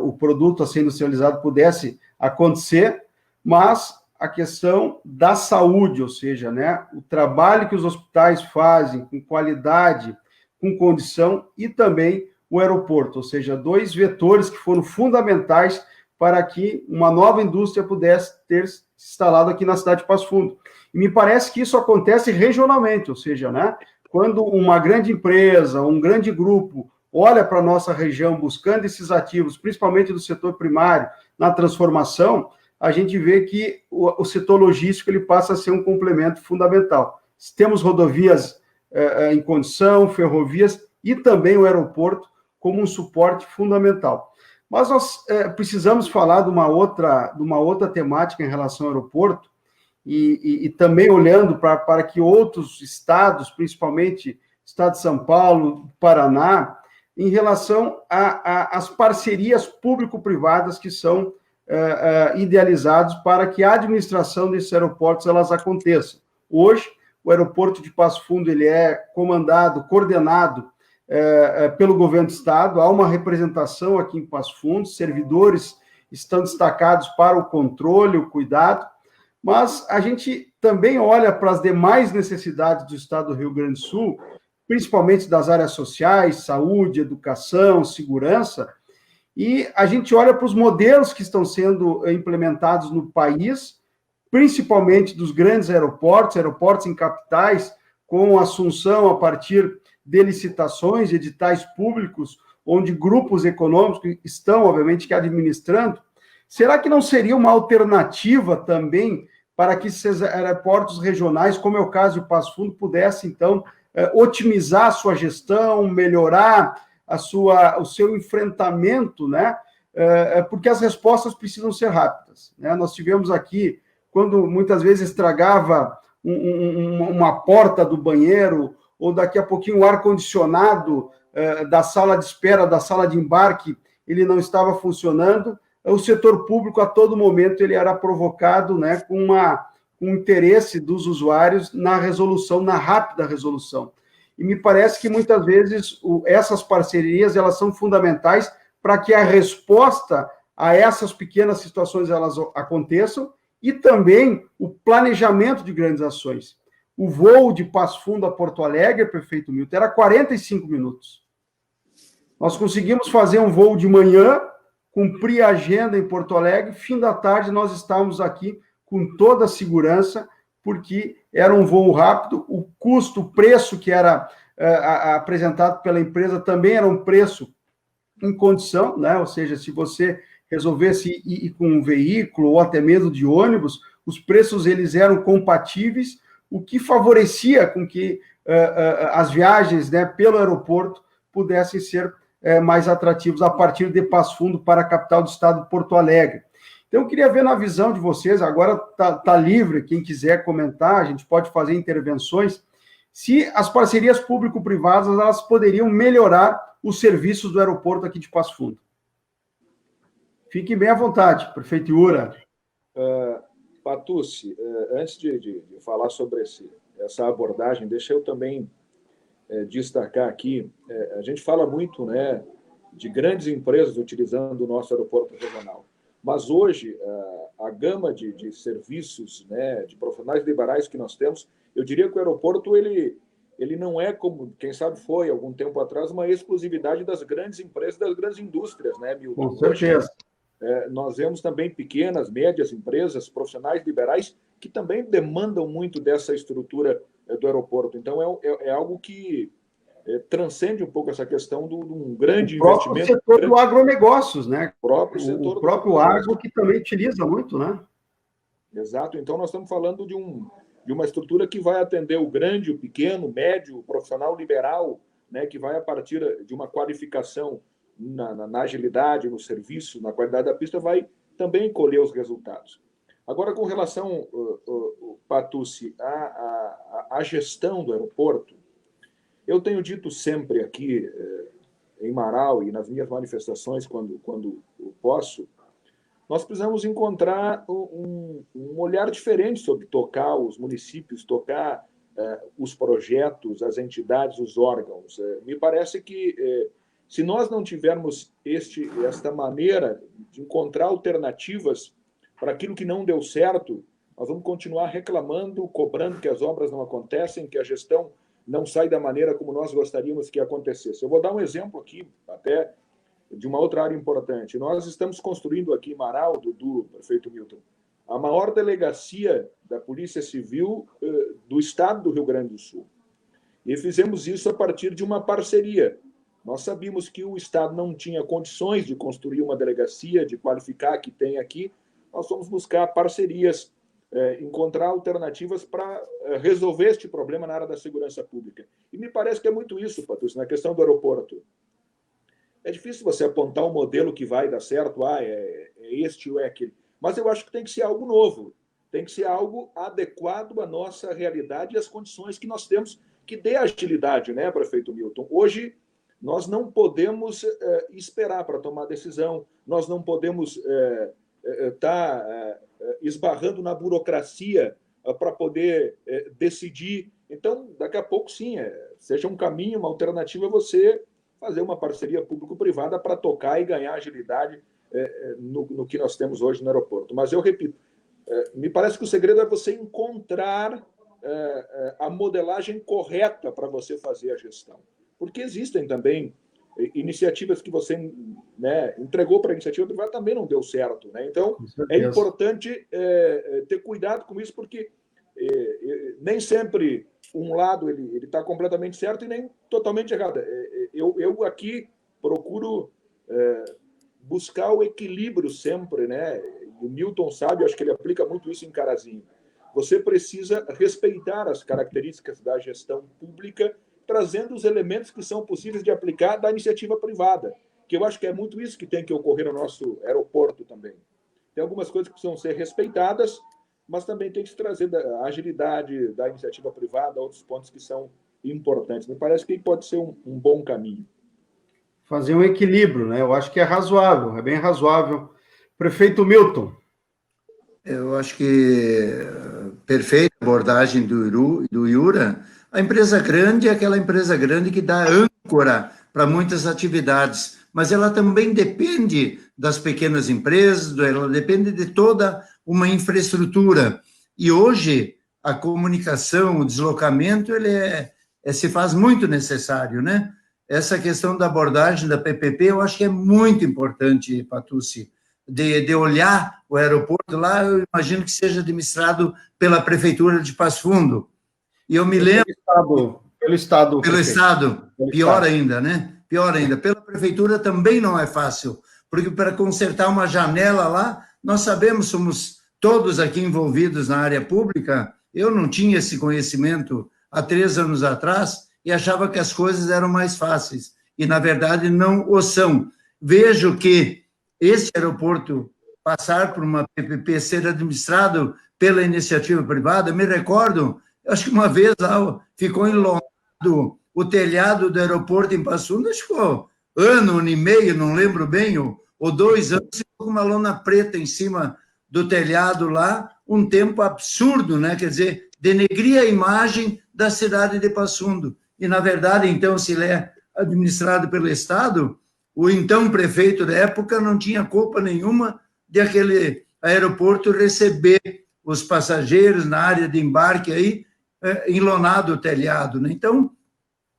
S1: o produto a ser industrializado pudesse acontecer, mas a questão da saúde, ou seja, né, o trabalho que os hospitais fazem com qualidade, com condição, e também o aeroporto, ou seja, dois vetores que foram fundamentais para que uma nova indústria pudesse ter se instalado aqui na cidade de Passo Fundo. E me parece que isso acontece regionalmente, ou seja, né, quando uma grande empresa, um grande grupo olha para a nossa região buscando esses ativos, principalmente do setor primário, na transformação, a gente vê que o setor logístico ele passa a ser um complemento fundamental. Temos rodovias em condição, ferrovias e também o aeroporto como um suporte fundamental. Mas nós precisamos falar de uma outra temática em relação ao aeroporto, e também olhando para que outros estados, principalmente estado de São Paulo, Paraná, em relação às parcerias público-privadas que são idealizadas para que a administração desses aeroportos elas aconteça. Hoje, o aeroporto de Passo Fundo ele é coordenado pelo governo do estado, há uma representação aqui em Passo Fundo, servidores estão destacados para o controle, o cuidado, mas a gente também olha para as demais necessidades do estado do Rio Grande do Sul, principalmente das áreas sociais, saúde, educação, segurança, e a gente olha para os modelos que estão sendo implementados no país, principalmente dos grandes aeroportos em capitais, com assunção a partir de licitações, editais públicos, onde grupos econômicos estão, obviamente, que administrando. Será que não seria uma alternativa também para que esses aeroportos regionais, como é o caso de Passo Fundo, pudessem, então, otimizar a sua gestão, melhorar o seu enfrentamento, né? Porque as respostas precisam ser rápidas, né? Nós tivemos aqui, quando muitas vezes estragava uma porta do banheiro, ou daqui a pouquinho o ar-condicionado da sala de espera, da sala de embarque, ele não estava funcionando, o setor público, a todo momento, ele era provocado, né, com um interesse dos usuários na resolução, na rápida resolução. E me parece que, muitas vezes, essas parcerias, elas são fundamentais para que a resposta a essas pequenas situações elas aconteçam, e também o planejamento de grandes ações. O voo de Passo Fundo a Porto Alegre, prefeito Milton, era 45 minutos. Nós conseguimos fazer um voo de manhã, cumprir a agenda em Porto Alegre, fim da tarde nós estávamos aqui com toda a segurança, porque era um voo rápido, o custo, o preço que era apresentado pela empresa também era um preço em condição, né? Ou seja, se você resolvesse ir com um veículo ou até mesmo de ônibus, os preços eles eram compatíveis, o que favorecia com que as viagens, né, pelo aeroporto pudessem ser mais atrativos a partir de Passo Fundo para a capital do estado de Porto Alegre. Então, eu queria ver na visão de vocês, agora está livre, quem quiser comentar, a gente pode fazer intervenções, se as parcerias público-privadas elas poderiam melhorar os serviços do aeroporto aqui de Passo Fundo. Fiquem bem à vontade, prefeito Iura.
S2: Patucci, antes de falar sobre essa abordagem, deixa eu também destacar aqui, a gente fala muito, né, de grandes empresas utilizando o nosso aeroporto regional, mas hoje a gama de serviços, né, de profissionais liberais que nós temos, eu diria que o aeroporto ele não é como, quem sabe foi, algum tempo atrás, uma exclusividade das grandes empresas, das grandes indústrias, né, Milton?
S1: Com certeza.
S2: Nós vemos também pequenas, médias empresas, profissionais liberais, que também demandam muito dessa estrutura do aeroporto. Então, é algo que transcende um pouco essa questão de um grande investimento.
S1: O próprio setor do agronegócios, né?
S2: O
S1: próprio agro que também utiliza muito, né?
S2: Exato. Então, nós estamos falando de uma estrutura que vai atender o grande, o pequeno, o médio, o profissional liberal, né, que vai, a partir de uma qualificação na agilidade, no serviço, na qualidade da pista, vai também colher os resultados. Agora, com relação, Patucci, à gestão do aeroporto, eu tenho dito sempre aqui em Marau e nas minhas manifestações, quando posso, nós precisamos encontrar um olhar diferente sobre tocar os municípios, tocar os projetos, as entidades, os órgãos. Me parece que se nós não tivermos esta maneira de encontrar alternativas para aquilo que não deu certo, nós vamos continuar reclamando, cobrando que as obras não acontecem, que a gestão não sai da maneira como nós gostaríamos que acontecesse. Eu vou dar um exemplo aqui, até de uma outra área importante. Nós estamos construindo aqui em Marau, Dudu, prefeito Milton, a maior delegacia da Polícia Civil do estado do Rio Grande do Sul. E fizemos isso a partir de uma parceria. Nós sabíamos que o Estado não tinha condições de construir uma delegacia, de qualificar a que tem aqui. Nós fomos buscar parcerias, encontrar alternativas para resolver este problema na área da segurança pública. E me parece que é muito isso, Patucci, na questão do aeroporto. É difícil você apontar um modelo que vai dar certo, é este ou é aquele. Mas eu acho que tem que ser algo novo, tem que ser algo adequado à nossa realidade e às condições que nós temos, que dê agilidade, né, prefeito Milton? Hoje, nós não podemos esperar para tomar decisão, nós não podemos estar esbarrando na burocracia para poder decidir. Então, daqui a pouco, sim, seja um caminho, uma alternativa, você fazer uma parceria público-privada para tocar e ganhar agilidade no que nós temos hoje no aeroporto. Mas eu repito, me parece que o segredo é você encontrar a modelagem correta para você fazer a gestão. Porque existem também iniciativas que você, né, entregou para a iniciativa privada, também não deu certo. Né? Então, é importante ter cuidado com isso, porque nem sempre um lado ele está completamente certo e nem totalmente errado. Eu aqui procuro buscar o equilíbrio sempre, né? O Milton sabe, acho que ele aplica muito isso em Carazinho. você precisa respeitar as características da gestão pública, trazendo os elementos que são possíveis de aplicar da iniciativa privada, que eu acho que é muito isso que tem que ocorrer no nosso aeroporto também. Tem algumas coisas que precisam ser respeitadas, mas também tem que se trazer a agilidade da iniciativa privada, outros pontos que são importantes. Me parece que pode ser um bom caminho.
S1: Fazer um equilíbrio, né? Eu acho que é razoável, é bem razoável. Prefeito Milton.
S3: Eu acho que perfeita abordagem do Iura. A empresa grande é aquela empresa grande que dá âncora para muitas atividades, mas ela também depende das pequenas empresas, ela depende de toda uma infraestrutura. E hoje a comunicação, o deslocamento, se faz muito necessário, né? Essa questão da abordagem da PPP, eu acho que é muito importante, Patucci, de olhar o aeroporto lá, eu imagino que seja administrado pela Prefeitura de Passo Fundo. E eu me lembro...
S1: Pelo Estado.
S3: Pior ainda, né? Pior ainda. Pela Prefeitura também não é fácil, porque para consertar uma janela lá, nós sabemos, somos todos aqui envolvidos na área pública, eu não tinha esse conhecimento há 3 anos atrás e achava que as coisas eram mais fáceis, e na verdade não o são. Vejo que esse aeroporto passar por uma PPP, ser administrado pela iniciativa privada, me recordo, acho que uma vez lá ficou enlonado o telhado do aeroporto em Passo Fundo, acho que ficou ano e meio, não lembro bem, ou 2 anos, ficou com uma lona preta em cima do telhado lá, um tempo absurdo, né? Quer dizer, denegria a imagem da cidade de Passo Fundo. E, na verdade, então, se ele é administrado pelo Estado, o então prefeito da época não tinha culpa nenhuma de aquele aeroporto receber os passageiros na área de embarque aí, enlonado o telhado, né? Então,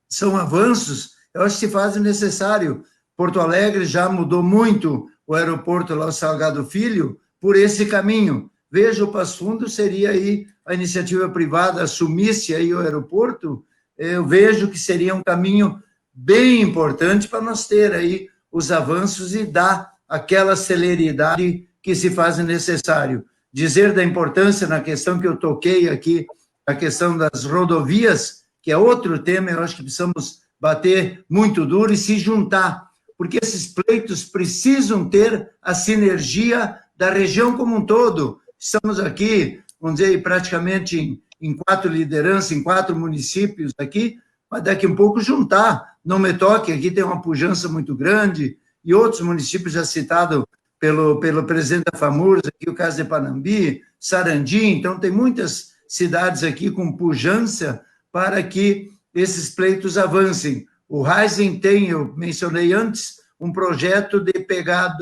S3: são avanços, eu acho que se fazem necessário. Porto Alegre já mudou muito o aeroporto lá, o Salgado Filho, por esse caminho. Veja, o Passo Fundo seria aí a iniciativa privada assumisse aí o aeroporto, eu vejo que seria um caminho bem importante para nós ter aí os avanços e dar aquela celeridade que se faz necessário. Dizer da importância na questão que eu toquei aqui, a questão das rodovias, que é outro tema, eu acho que precisamos bater muito duro e se juntar, porque esses pleitos precisam ter a sinergia da região como um todo. Estamos aqui, vamos dizer, praticamente em 4 lideranças, em 4 municípios aqui, mas daqui a um pouco juntar. Não me toque, aqui tem uma pujança muito grande, e outros municípios já citados pelo presidente da FAMURS, aqui o caso de Panambi, Sarandi, então tem muitas cidades aqui com pujança para que esses pleitos avancem. O Raizen tem, eu mencionei antes, um projeto de pegar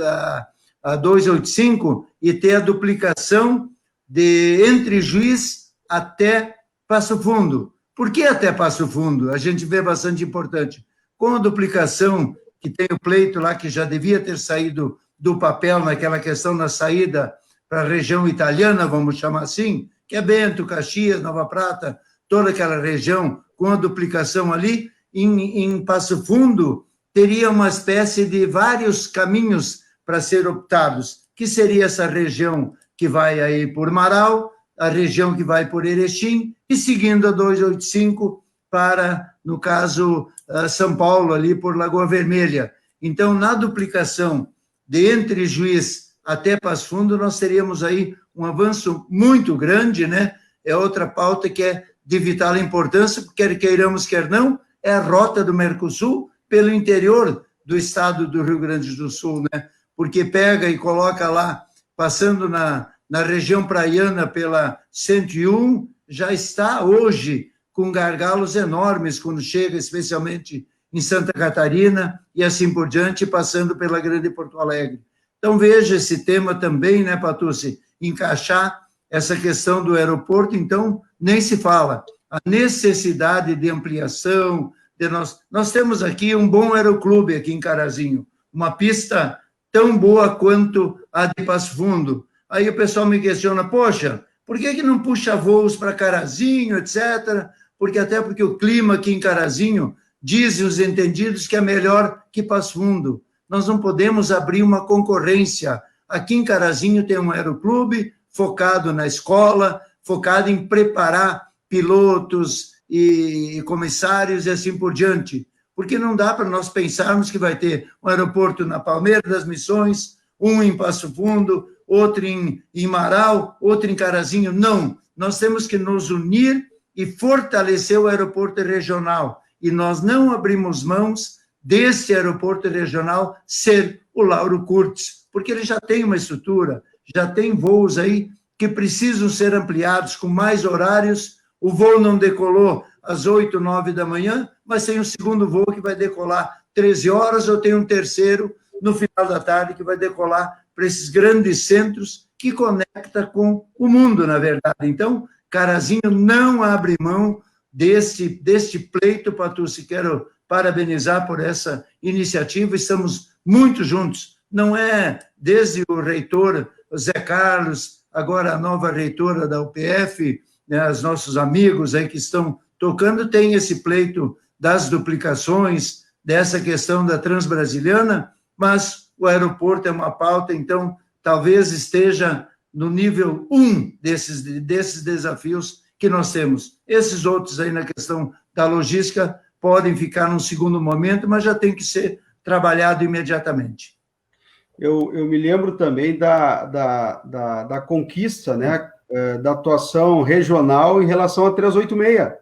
S3: a 285 e ter a duplicação entre Juiz até Passo Fundo. Por que até Passo Fundo? A gente vê bastante importante. Com a duplicação, que tem o pleito lá que já devia ter saído do papel naquela questão na saída para a região italiana, vamos chamar assim, que é Bento, Caxias, Nova Prata, toda aquela região, com a duplicação ali, em Passo Fundo, teria uma espécie de vários caminhos para ser optados, que seria essa região que vai aí por Marau, a região que vai por Erechim, e seguindo a 285 para, no caso, São Paulo, ali por Lagoa Vermelha. Então, na duplicação de entre Juiz até Passo Fundo, nós teríamos aí um avanço muito grande, né? É outra pauta que é de vital importância, quer queiramos, quer não, é a rota do Mercosul pelo interior do estado do Rio Grande do Sul, né? Porque pega e coloca lá, passando na região praiana pela 101, já está hoje com gargalos enormes quando chega, especialmente em Santa Catarina e assim por diante, passando pela Grande Porto Alegre. Então, veja esse tema também, né, Patucci? Encaixar essa questão do aeroporto, então, nem se fala. A necessidade de ampliação, nós temos aqui um bom aeroclube aqui em Carazinho, uma pista tão boa quanto a de Passo Fundo. Aí o pessoal me questiona, poxa, por que não puxa voos para Carazinho, etc., porque o clima aqui em Carazinho, dizem os entendidos que é melhor que Passo Fundo. Nós não podemos abrir uma concorrência. Aqui em Carazinho tem um aeroclube focado na escola, focada em preparar pilotos e comissários e assim por diante, porque não dá para nós pensarmos que vai ter um aeroporto na Palmeira das Missões, um em Passo Fundo, outro em Marau, outro em Carazinho. Não, nós temos que nos unir e fortalecer o aeroporto regional, e nós não abrimos mãos desse aeroporto regional ser o Lauro Kurtz, porque ele já tem uma estrutura, já tem voos aí que precisam ser ampliados com mais horários. O voo não decolou às 8, 9 da manhã, mas tem um segundo voo que vai decolar 13 horas, ou tem um terceiro no final da tarde que vai decolar para esses grandes centros que conecta com o mundo, na verdade. Então, Carazinho não abre mão deste pleito, Patucci. Quero parabenizar por essa iniciativa, estamos muito juntos. Não é desde o reitor Zé Carlos, agora a nova reitora da UPF, né, os nossos amigos aí que estão tocando, tem esse pleito das duplicações, dessa questão da Transbrasiliana, mas o aeroporto é uma pauta, então talvez esteja no nível 1 desses desafios que nós temos. Esses outros aí na questão da logística podem ficar num segundo momento, mas já tem que ser trabalhado imediatamente.
S1: Eu me lembro também da conquista, né, da atuação regional em relação a 386,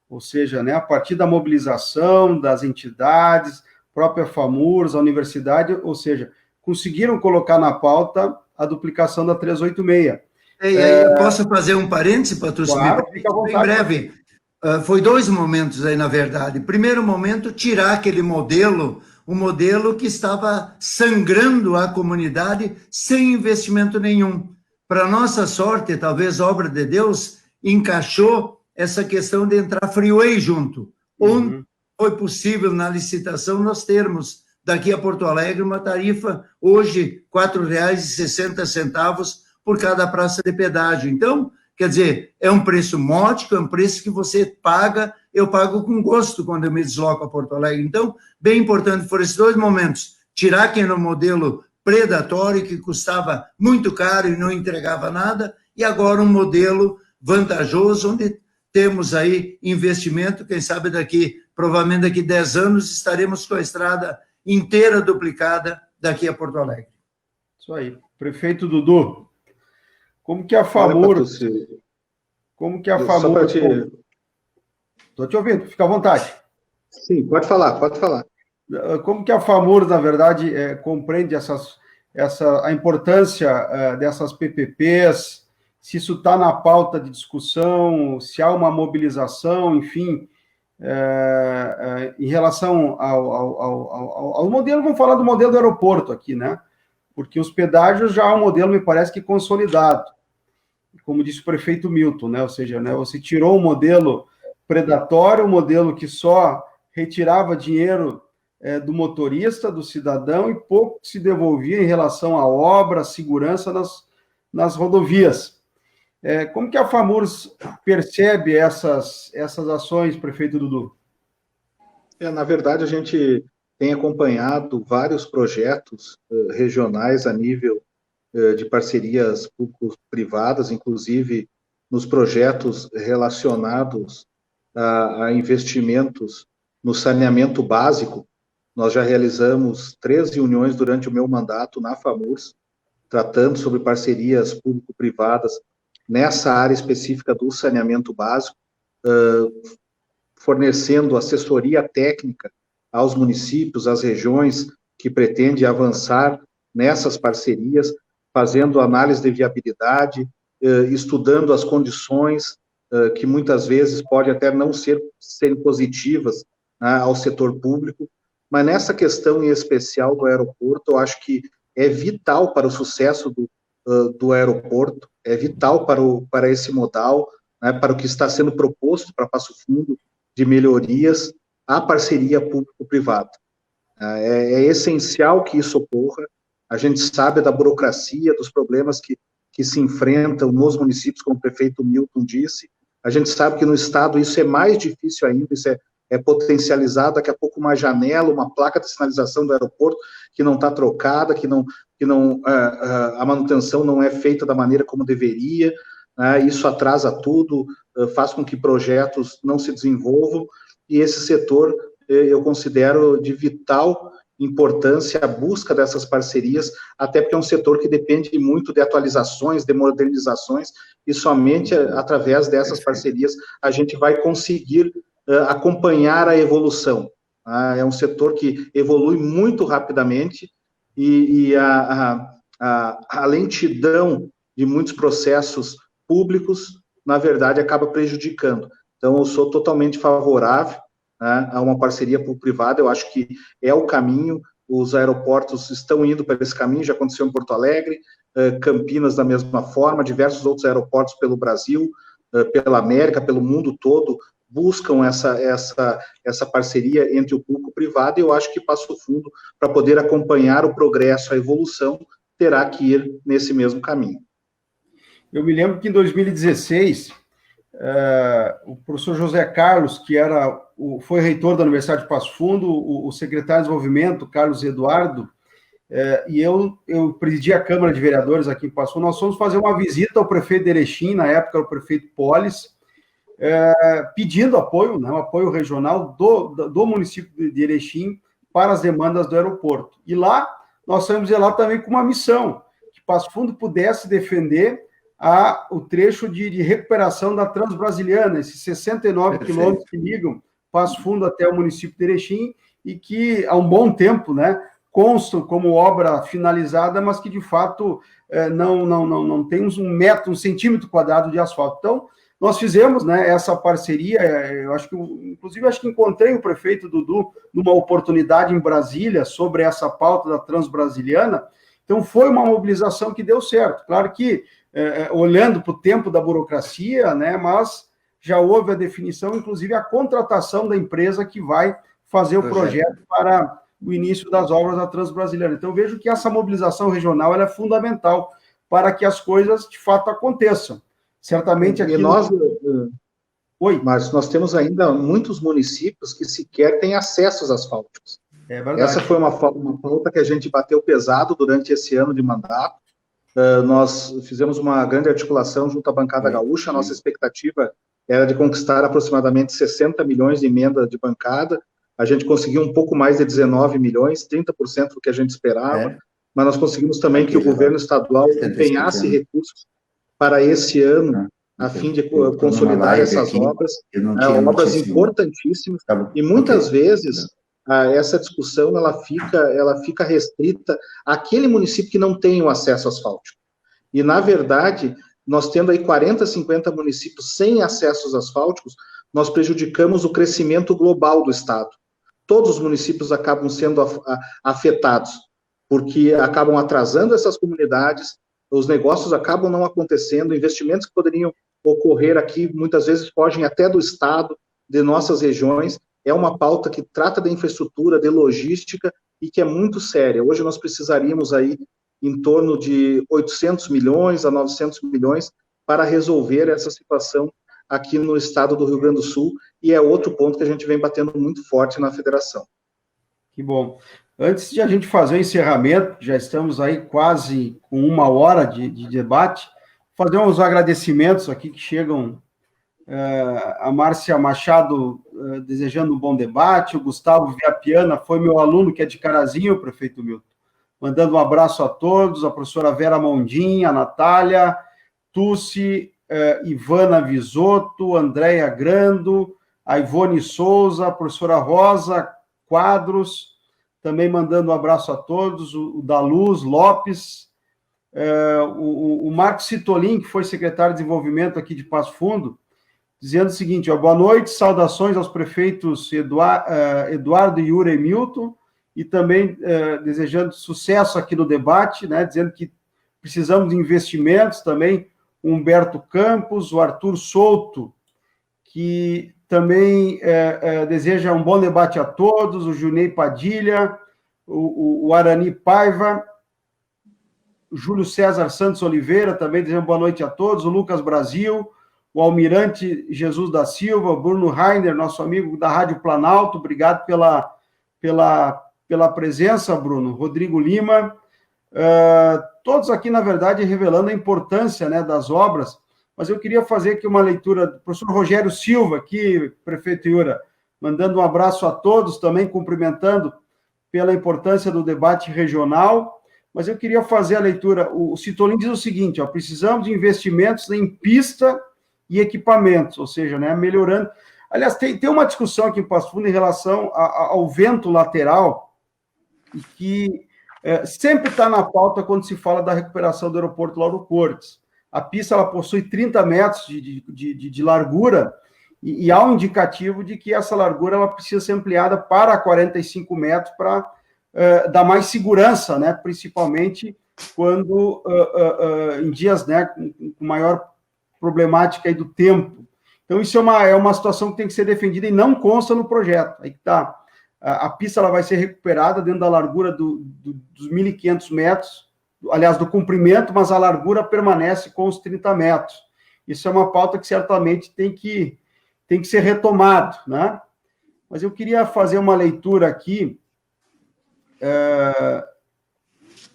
S1: ou seja, né, a partir da mobilização das entidades, própria FAMURS, a universidade, ou seja, conseguiram colocar na pauta a duplicação da 386.
S3: Posso fazer um parêntese, Patucci?
S1: Claro, fica à vontade.
S3: Em breve. Foi 2 momentos aí, na verdade. Primeiro momento, tirar aquele modelo, um modelo que estava sangrando a comunidade sem investimento nenhum. Para nossa sorte, talvez obra de Deus, encaixou essa questão de entrar freeway junto, onde foi possível, na licitação, nós termos daqui a Porto Alegre uma tarifa, hoje, R$ 4,60 por cada praça de pedágio. Então, quer dizer, é um preço módico, é um preço que você paga, eu pago com gosto quando eu me desloco a Porto Alegre. Então, bem importante foram esses 2 momentos, tirar quem era um modelo predatório, que custava muito caro e não entregava nada, e agora um modelo vantajoso, onde temos aí investimento, quem sabe provavelmente daqui 10 anos, estaremos com a estrada inteira duplicada daqui a Porto Alegre.
S1: Isso aí. Prefeito Dudu, como que a FAMURS... Estou te ouvindo, fica à vontade.
S4: Sim, pode falar.
S1: Como que a FAMURS, na verdade, compreende a importância dessas PPPs, se isso está na pauta de discussão, se há uma mobilização, enfim, em relação ao modelo, vamos falar do modelo do aeroporto aqui, né? Porque os pedágios já é um modelo, me parece que consolidado, como disse o prefeito Milton, né? Ou seja, né, você tirou um modelo predatório, um modelo que só retirava dinheiro do motorista, do cidadão, e pouco se devolvia em relação à obra, à segurança nas rodovias. Como que a FAMURS percebe essas ações, prefeito Dudu?
S4: Na verdade, a gente tem acompanhado vários projetos regionais a nível de parcerias público-privadas, inclusive nos projetos relacionados a investimentos no saneamento básico. Nós já realizamos 3 reuniões durante o meu mandato na FAMURS, tratando sobre parcerias público-privadas nessa área específica do saneamento básico, fornecendo assessoria técnica aos municípios, às regiões que pretendem avançar nessas parcerias, fazendo análise de viabilidade, estudando as condições que muitas vezes podem até não serem positivas, né, ao setor público, mas nessa questão em especial do aeroporto, eu acho que é vital para o sucesso do aeroporto, é vital para esse modal, né, para o que está sendo proposto para Passo Fundo de melhorias, a parceria público-privada. É essencial que isso ocorra. A gente sabe da burocracia, dos problemas que se enfrentam nos municípios, como o prefeito Milton disse. A gente sabe que no Estado isso é mais difícil ainda, isso é potencializado. Daqui a pouco uma janela, uma placa de sinalização do aeroporto que não está trocada, que a manutenção não é feita da maneira como deveria. né? Isso atrasa tudo, faz com que projetos não se desenvolvam, e esse setor eu considero de vital importância a busca dessas parcerias, até porque é um setor que depende muito de atualizações, de modernizações, e somente através dessas parcerias a gente vai conseguir acompanhar a evolução. É um setor que evolui muito rapidamente, e a lentidão de muitos processos públicos, na verdade, acaba prejudicando. Então, eu sou totalmente favorável, né, a uma parceria público-privada. Eu acho que é o caminho, os aeroportos estão indo para esse caminho, já aconteceu em Porto Alegre, Campinas da mesma forma, diversos outros aeroportos pelo Brasil, pela América, pelo mundo todo, buscam essa parceria entre o público e o privado, e eu acho que Passo Fundo, para poder acompanhar o progresso, a evolução, terá que ir nesse mesmo caminho.
S1: Eu me lembro que em 2016, o professor José Carlos, que foi reitor da Universidade de Passo Fundo, o secretário de Desenvolvimento, Carlos Eduardo, e eu presidi a Câmara de Vereadores aqui em Passo Fundo, nós fomos fazer uma visita ao prefeito de Erechim, na época o prefeito Polis, pedindo apoio, né, um apoio regional do município de Erechim para as demandas do aeroporto. E lá, nós saímos de lá também com uma missão, que Passo Fundo pudesse defender o trecho de recuperação da Transbrasiliana, esses 69 quilômetros que ligam Passo Fundo até o município de Erechim, e que há um bom tempo, né, constam como obra finalizada, mas que de fato não tem um centímetro quadrado de asfalto. Então, nós fizemos, né, essa parceria. Eu acho que, inclusive, encontrei o prefeito Dudu numa oportunidade em Brasília sobre essa pauta da Transbrasiliana. Então, foi uma mobilização que deu certo. Claro que, olhando para o tempo da burocracia, né, mas já houve a definição, inclusive a contratação da empresa que vai fazer o projeto para o início das obras da Transbrasiliana. Então, eu vejo que essa mobilização regional ela é fundamental para que as coisas, de fato, aconteçam. Certamente aqui...
S4: Mas nós temos ainda muitos municípios que sequer têm acessos asfálticos.
S1: É verdade.
S4: Essa foi uma pauta que a gente bateu pesado durante esse ano de mandato. Nós fizemos uma grande articulação junto à bancada gaúcha. A nossa expectativa era de conquistar aproximadamente 60 milhões de emenda de bancada. A gente conseguiu um pouco mais de 19 milhões, 30% do que a gente esperava, mas nós conseguimos também que o governo estadual empenhasse recursos para esse ano, a fim de consolidar essas obras, obras importantíssimas, e muitas vezes essa discussão ela fica restrita àquele município que não tem o acesso asfáltico. E, na verdade, nós tendo aí 40, 50 municípios sem acessos asfálticos, nós prejudicamos o crescimento global do Estado. Todos os municípios acabam sendo afetados, porque acabam atrasando essas comunidades, os negócios acabam não acontecendo, investimentos que poderiam ocorrer aqui, muitas vezes fogem até do Estado, de nossas regiões. É uma pauta que trata de infraestrutura, de logística, e que é muito séria. Hoje nós precisaríamos aí em torno de 800 milhões a 900 milhões para resolver essa situação aqui no estado do Rio Grande do Sul, e é outro ponto que a gente vem batendo muito forte na federação.
S1: Que bom. Antes de a gente fazer o encerramento, já estamos aí quase com 1 hora de debate, fazer uns agradecimentos aqui que chegam, a Márcia Machado desejando um bom debate, o Gustavo Viapiana foi meu aluno, que é de Carazinho, prefeito Milton, mandando um abraço a todos, a professora Vera Mondin, a Natália, Tussi, Ivana Visotto, Andréia Grando, a Ivone Souza, a professora Rosa Quadros, também mandando um abraço a todos, o Daluz Lopes, o Marcos Citolin, que foi secretário de Desenvolvimento aqui de Passo Fundo, dizendo o seguinte: boa noite, saudações aos prefeitos Eduardo, Yura e Milton, e também desejando sucesso aqui no debate, né, dizendo que precisamos de investimentos também, Humberto Campos, o Arthur Souto, que também deseja um bom debate a todos, o Junei Padilha, o Arani Paiva, o Júlio César Santos Oliveira, também desejando boa noite a todos, o Lucas Brasil, o Almirante Jesus da Silva, o Bruno Rainer, nosso amigo da Rádio Planalto, obrigado pela presença, Bruno, Rodrigo Lima, todos aqui, na verdade, revelando a importância, né, das obras, mas eu queria fazer aqui uma leitura do professor Rogério Silva, aqui, prefeito Iura, mandando um abraço a todos, também cumprimentando pela importância do debate regional, mas eu queria fazer a leitura. O Citolin diz o seguinte, precisamos de investimentos em pista e equipamentos, ou seja, né, melhorando. Aliás, tem uma discussão aqui em Passo Fundo em relação ao vento lateral, que sempre está na pauta quando se fala da recuperação do aeroporto Lauro Cortes. A pista ela possui 30 metros de largura, e há um indicativo de que essa largura ela precisa ser ampliada para 45 metros para dar mais segurança, né, principalmente quando em dias, né, com maior problemática aí do tempo. Então, isso é uma situação que tem que ser defendida e não consta no projeto. Aí que está. A pista ela vai ser recuperada dentro da largura dos 1.500 metros, aliás, do comprimento, mas a largura permanece com os 30 metros. Isso é uma pauta que certamente tem que ser retomado, né? Mas eu queria fazer uma leitura aqui.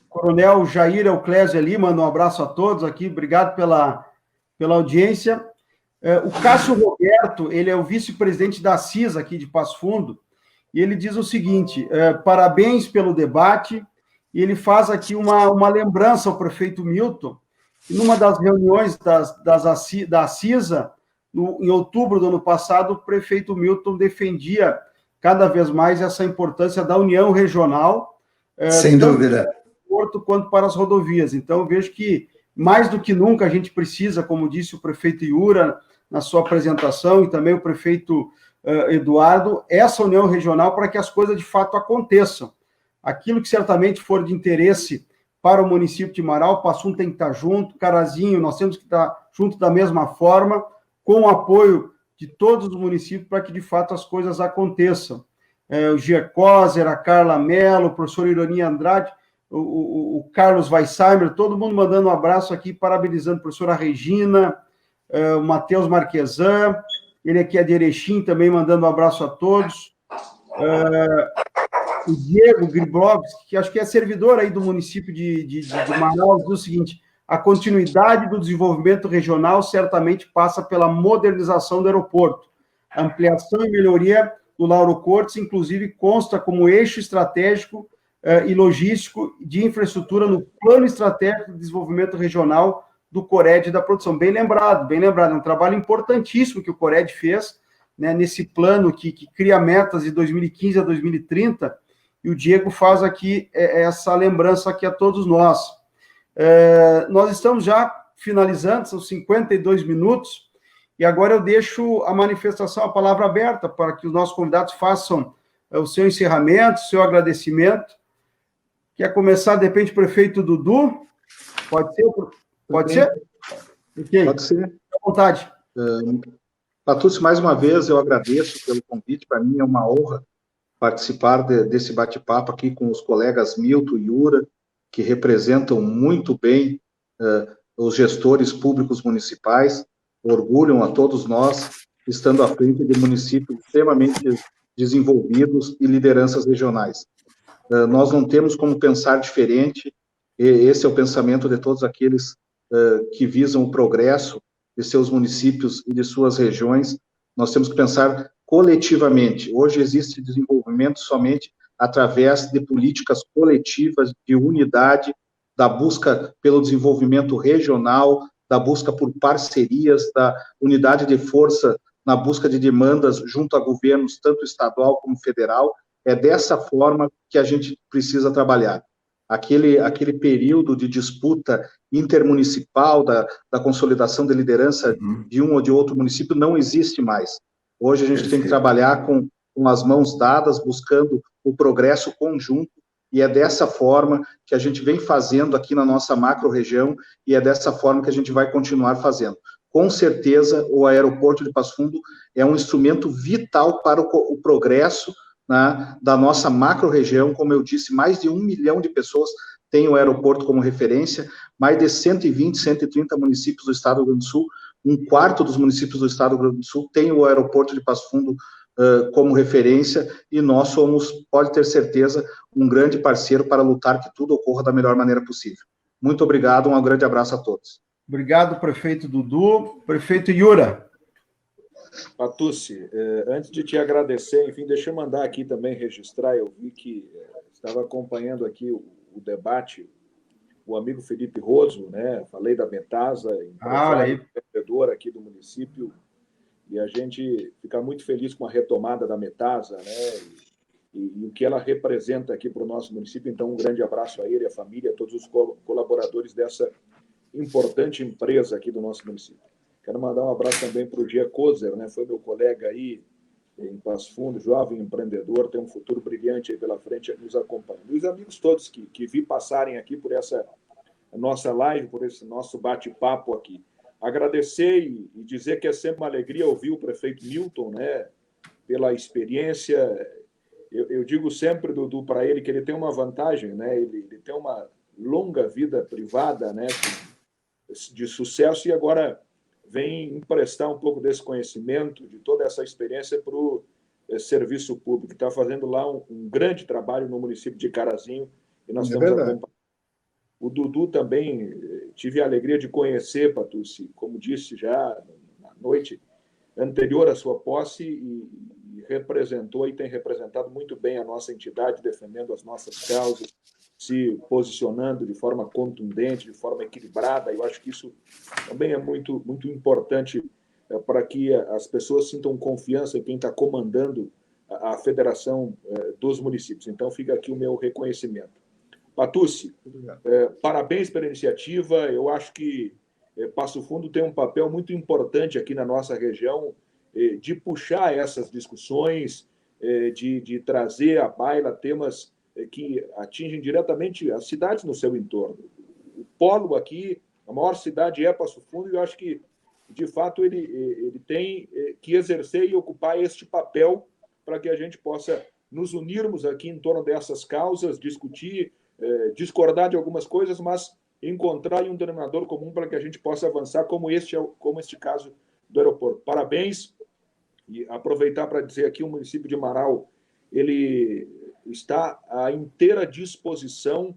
S1: Coronel Jair Euclésio Lima, manda um abraço a todos aqui, obrigado pela audiência. O Cássio Roberto, ele é o vice-presidente da CISA aqui de Passo Fundo, e ele diz o seguinte, parabéns pelo debate, e ele faz aqui uma lembrança ao prefeito Milton, que numa das reuniões da CISA, em outubro do ano passado, o prefeito Milton defendia cada vez mais essa importância da união regional,
S3: sem dúvida,
S1: tanto para o porto quanto para as rodovias. Então, eu vejo que, mais do que nunca, a gente precisa, como disse o prefeito Iura, na sua apresentação, e também o prefeito Eduardo, essa união regional para que as coisas de fato aconteçam. Aquilo que certamente for de interesse para o município de Marau, Passo Fundo tem que estar junto, Carazinho, nós temos que estar junto da mesma forma, com o apoio de todos os municípios para que de fato as coisas aconteçam. O Gia Coser, a Carla Mello, o professor Ironi Andrade, o Carlos Weissheimer, todo mundo mandando um abraço aqui, parabenizando a professora Regina, o Matheus Marquesan, ele aqui é de Erechim, também mandando um abraço a todos. O Diego Gribowski, que acho que é servidor aí do município de Manaus, diz o seguinte: a continuidade do desenvolvimento regional certamente passa pela modernização do aeroporto. A ampliação e melhoria do Lauro Cortes, inclusive, consta como eixo estratégico e logístico de infraestrutura no Plano Estratégico de Desenvolvimento Regional do CORED da produção. Bem lembrado, é um trabalho importantíssimo que o CORED fez, né, nesse plano que cria metas de 2015 a 2030, e o Diego faz aqui essa lembrança aqui a todos nós. Nós estamos já finalizando, são 52 minutos, e agora eu deixo a manifestação, a palavra aberta, para que os nossos convidados façam o seu encerramento, o seu agradecimento. Quer começar, de repente, prefeito Dudu? Pode ser? Pode ser? Okay.
S4: Pode ser.
S1: À vontade.
S4: Patucci, mais uma vez, eu agradeço pelo convite. Para mim é uma honra participar desse bate-papo aqui com os colegas Milton e Iura, que representam muito bem os gestores públicos municipais, orgulham a todos nós, estando à frente de municípios extremamente desenvolvidos e lideranças regionais. Nós não temos como pensar diferente, esse é o pensamento de todos aqueles que visam o progresso de seus municípios e de suas regiões. Nós temos que pensar coletivamente. Hoje existe desenvolvimento somente através de políticas coletivas de unidade, da busca pelo desenvolvimento regional, da busca por parcerias, da unidade de força na busca de demandas junto a governos, tanto estadual como federal. É dessa forma que a gente precisa trabalhar. Aquele período de disputa intermunicipal, da consolidação de liderança de um ou de outro município, não existe mais. Hoje a gente tem que trabalhar com as mãos dadas, buscando o progresso conjunto, e é dessa forma que a gente vem fazendo aqui na nossa macro-região, e é dessa forma que a gente vai continuar fazendo. Com certeza, o aeroporto de Passo Fundo é um instrumento vital para o progresso, né, da nossa macro-região. Como eu disse, mais de 1 milhão de pessoas têm o aeroporto como referência, mais de 120, 130 municípios do estado do Rio Grande do Sul, 1/4 dos municípios do estado do Rio Grande do Sul tem o aeroporto de Passo Fundo como referência, e nós somos, pode ter certeza, um grande parceiro para lutar que tudo ocorra da melhor maneira possível. Muito obrigado, um grande abraço a todos.
S1: Obrigado, prefeito Dudu. Prefeito Yura.
S2: Patucci, antes de te agradecer, enfim, deixa eu mandar aqui também registrar, eu vi que estava acompanhando aqui o debate, o amigo Felipe Roso, né? Falei da Metasa, empreendedor aqui do município, e a gente fica muito feliz com a retomada da Metasa, né? E o que ela representa aqui para o nosso município. Então, um grande abraço a ele, a família, a todos os colaboradores dessa importante empresa aqui do nosso município. Quero mandar um abraço também para o Gia Kozer, né? Foi meu colega aí em Passo Fundo, jovem empreendedor, tem um futuro brilhante aí pela frente, nos acompanhando. E os amigos todos que vi passarem aqui por essa nossa live, por esse nosso bate-papo aqui. Agradecer e dizer que é sempre uma alegria ouvir o prefeito Milton, né? Pela experiência. Eu digo sempre, Dudu, para ele que ele tem uma vantagem, né? Ele tem uma longa vida privada, né? De sucesso, e agora vem emprestar um pouco desse conhecimento, de toda essa experiência para o serviço público, que está fazendo lá um grande trabalho no município de Carazinho, e nós estamos acompanhando. O Dudu também tive a alegria de conhecer, Patucci, como disse já na noite anterior à sua posse, e representou e tem representado muito bem a nossa entidade, defendendo as nossas causas, se posicionando de forma contundente, de forma equilibrada. Eu acho que isso também é muito, muito importante para que as pessoas sintam confiança em quem está comandando a Federação dos Municípios. Então, fica aqui o meu reconhecimento. Patucci, parabéns pela iniciativa. Eu acho que Passo Fundo tem um papel muito importante aqui na nossa região de puxar essas discussões, de trazer à baila temas que atingem diretamente as cidades no seu entorno. O polo aqui, a maior cidade é Passo Fundo, e eu acho que, de fato, ele tem que exercer e ocupar este papel para que a gente possa nos unirmos aqui em torno dessas causas, discutir, discordar de algumas coisas, mas encontrar um denominador comum para que a gente possa avançar, como este caso do aeroporto. Parabéns, e aproveitar para dizer aqui, o município de Marau, ele está à inteira disposição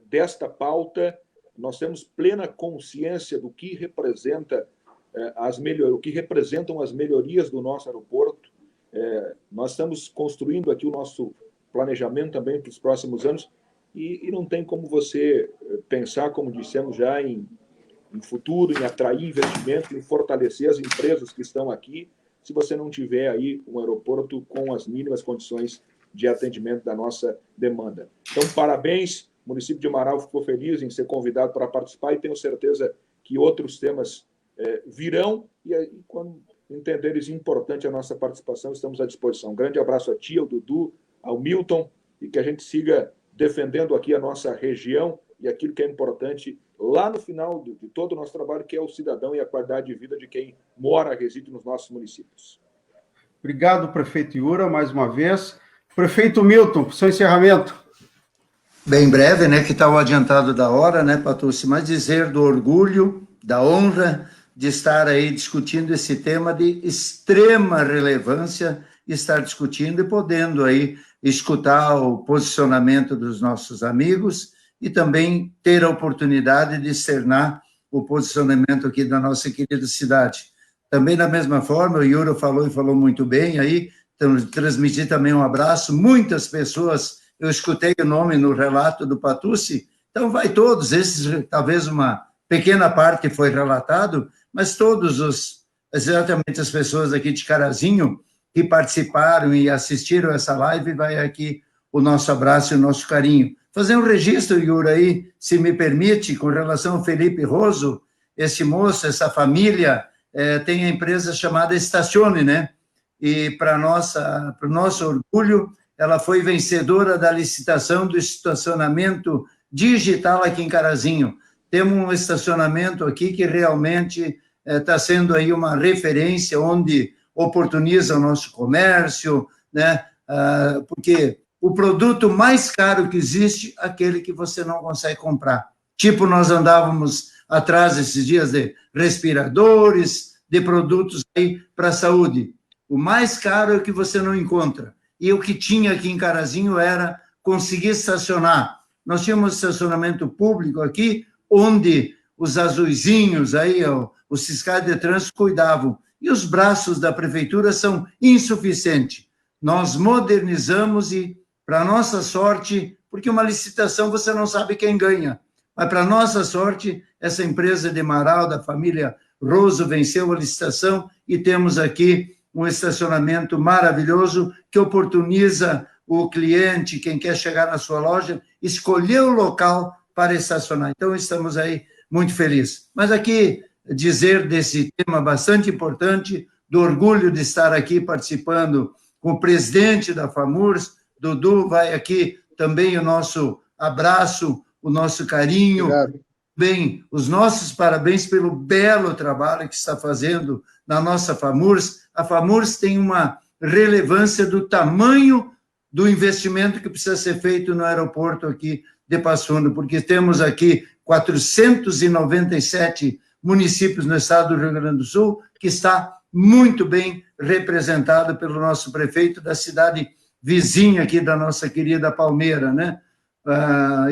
S2: desta pauta. Nós temos plena consciência do que representam as melhorias do nosso aeroporto. Nós estamos construindo aqui o nosso planejamento também para os próximos anos, e não tem como você pensar, como dissemos já, em futuro, em atrair investimento, em fortalecer as empresas que estão aqui, se você não tiver aí um aeroporto com as mínimas condições de atendimento da nossa demanda. Então, parabéns. O município de Marau ficou feliz em ser convidado para participar, e tenho certeza que outros temas virão, e aí, quando entenderes importante a nossa participação, estamos à disposição. Um grande abraço a ti, ao Dudu, ao Milton, e que a gente siga defendendo aqui a nossa região e aquilo que é importante lá no final de todo o nosso trabalho, que é o cidadão e a qualidade de vida de quem mora, reside nos nossos municípios.
S1: Obrigado, prefeito Yura, mais uma vez. Prefeito Milton, para o seu encerramento.
S3: Bem breve, né, que está o adiantado da hora, né, Patucci, mas dizer do orgulho, da honra de estar aí discutindo esse tema de extrema relevância, estar discutindo e podendo aí escutar o posicionamento dos nossos amigos e também ter a oportunidade de externar o posicionamento aqui da nossa querida cidade. Também, da mesma forma, o Yura falou e falou muito bem aí, então, transmitir também um abraço. Muitas pessoas, eu escutei o nome no relato do Patucci, então vai todos, esses, talvez uma pequena parte foi relatado, mas exatamente as pessoas aqui de Carazinho que participaram e assistiram essa live, vai aqui o nosso abraço e o nosso carinho. Fazer um registro, Yura, aí, se me permite, com relação ao Felipe Roso, esse moço, essa família, tem a empresa chamada Estacione, né? E para o nosso orgulho, ela foi vencedora da licitação do estacionamento digital aqui em Carazinho. Temos um estacionamento aqui que realmente está sendo aí uma referência, onde oportuniza o nosso comércio, né? Porque o produto mais caro que existe é aquele que você não consegue comprar. Tipo, nós andávamos atrás esses dias de respiradores, de produtos aí para a saúde. O mais caro é o que você não encontra. E o que tinha aqui em Carazinho era conseguir estacionar. Nós tínhamos estacionamento público aqui, onde os azuizinhos aí, os fiscais de trânsito cuidavam. E os braços da prefeitura são insuficientes. Nós modernizamos e, para nossa sorte, porque uma licitação você não sabe quem ganha, mas, para nossa sorte, essa empresa de Marau, da família Roso, venceu a licitação e temos aqui um estacionamento maravilhoso que oportuniza o cliente, quem quer chegar na sua loja, escolher o local para estacionar. Então, estamos aí muito felizes. Mas aqui, dizer desse tema bastante importante, do orgulho de estar aqui participando com o presidente da FAMURS, Dudu, vai aqui também o nosso abraço, o nosso carinho, bem, os nossos parabéns pelo belo trabalho que está fazendo na nossa FAMURS. A FAMURS tem uma relevância do tamanho do investimento que precisa ser feito no aeroporto aqui de Passo Fundo, porque temos aqui 497 municípios no estado do Rio Grande do Sul, que está muito bem representado pelo nosso prefeito da cidade vizinha aqui da nossa querida Palmeira, né?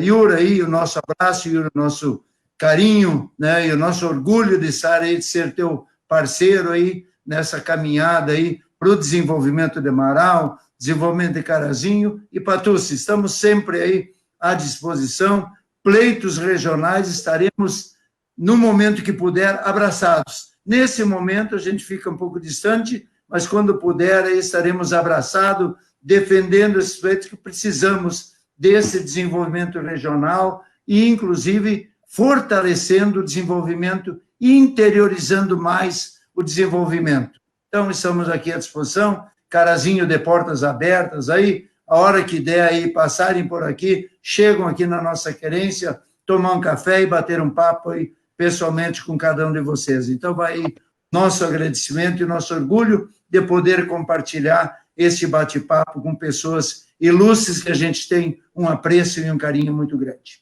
S3: Yura aí, o nosso abraço, Yura, o nosso carinho, né? E o nosso orgulho de estar aí, de ser teu parceiro aí nessa caminhada aí para o desenvolvimento de Marau, desenvolvimento de Carazinho e Patucci. Estamos sempre aí à disposição. Pleitos regionais, estaremos, no momento que puder, abraçados. Nesse momento, a gente fica um pouco distante, mas quando puder, aí estaremos abraçados, defendendo esses pleitos que precisamos desse desenvolvimento regional e, inclusive, fortalecendo o desenvolvimento e interiorizando mais o desenvolvimento. Então, estamos aqui à disposição, Carazinho de portas abertas aí, a hora que der aí passarem por aqui, chegam aqui na nossa querência, tomar um café e bater um papo aí pessoalmente com cada um de vocês. Então, vai aí nosso agradecimento e nosso orgulho de poder compartilhar este bate-papo com pessoas ilustres que a gente tem um apreço e um carinho muito grande.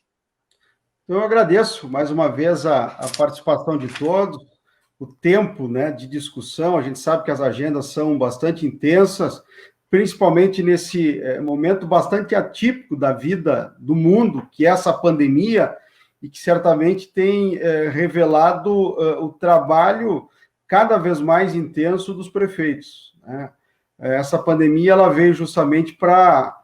S1: Eu agradeço mais uma vez a participação de todos, o tempo, né, de discussão. A gente sabe que as agendas são bastante intensas, principalmente nesse momento bastante atípico da vida do mundo, que é essa pandemia, e que certamente tem revelado o trabalho cada vez mais intenso dos prefeitos, né? Essa pandemia ela veio justamente para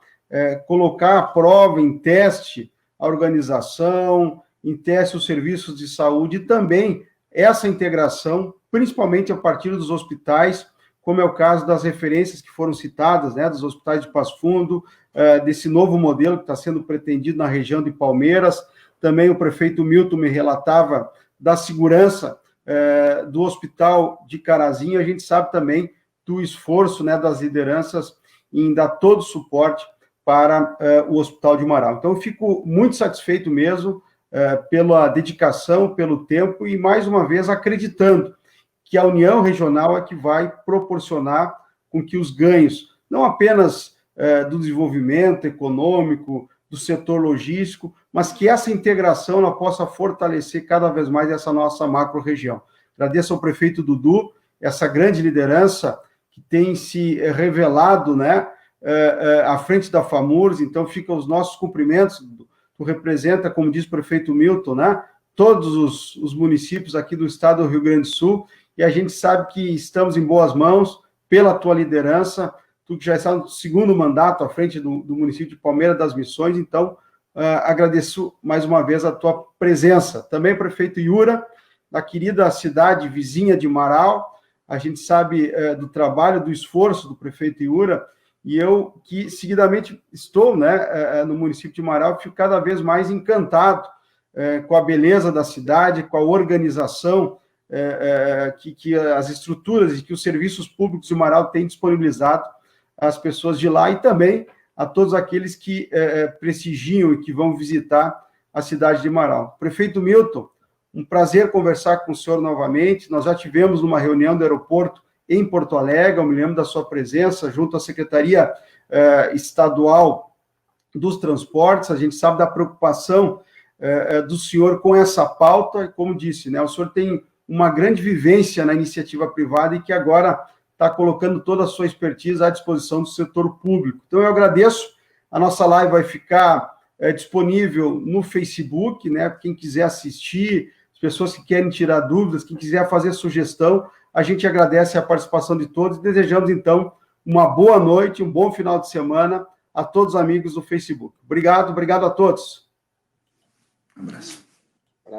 S1: colocar à prova, em teste, a organização, em teste os serviços de saúde e também essa integração, principalmente a partir dos hospitais, como é o caso das referências que foram citadas, né, dos hospitais de Passo Fundo, desse novo modelo que está sendo pretendido na região de Palmeiras. Também o prefeito Milton me relatava da segurança do hospital de Carazinho. A gente sabe também do esforço, né, das lideranças em dar todo o suporte para o Hospital de Marau. Então, eu fico muito satisfeito mesmo pela dedicação, pelo tempo e, mais uma vez, acreditando que a União Regional é que vai proporcionar com que os ganhos, não apenas do desenvolvimento econômico, do setor logístico, mas que essa integração ela possa fortalecer cada vez mais essa nossa macro-região. Agradeço ao prefeito Dudu, essa grande liderança que tem se revelado, né, à frente da FAMURS. Então, ficam os nossos cumprimentos. Tu representa, como diz o prefeito Milton, né, todos os municípios aqui do estado do Rio Grande do Sul, e a gente sabe que estamos em boas mãos pela tua liderança, tu que já está no segundo mandato à frente do município de Palmeira das Missões. Então, agradeço mais uma vez a tua presença. Também o prefeito Yura, da querida cidade vizinha de Marau. A gente sabe do trabalho, do esforço do prefeito Yura, e eu, que seguidamente estou, né, no município de Marau, fico cada vez mais encantado com a beleza da cidade, com a organização que as estruturas e que os serviços públicos de Marau têm disponibilizado às pessoas de lá e também a todos aqueles que prestigiam e que vão visitar a cidade de Marau. Prefeito Milton, um prazer conversar com o senhor novamente. Nós já tivemos uma reunião do aeroporto em Porto Alegre, eu me lembro da sua presença junto à Secretaria Estadual dos Transportes. A gente sabe da preocupação do senhor com essa pauta, e como disse, né, o senhor tem uma grande vivência na iniciativa privada e que agora está colocando toda a sua expertise à disposição do setor público. Então, eu agradeço. A nossa live vai ficar disponível no Facebook, né? Quem quiser assistir, pessoas que querem tirar dúvidas, quem quiser fazer sugestão, a gente agradece a participação de todos e desejamos, então, uma boa noite, um bom final de semana a todos os amigos do Facebook. Obrigado a todos.
S3: Um abraço.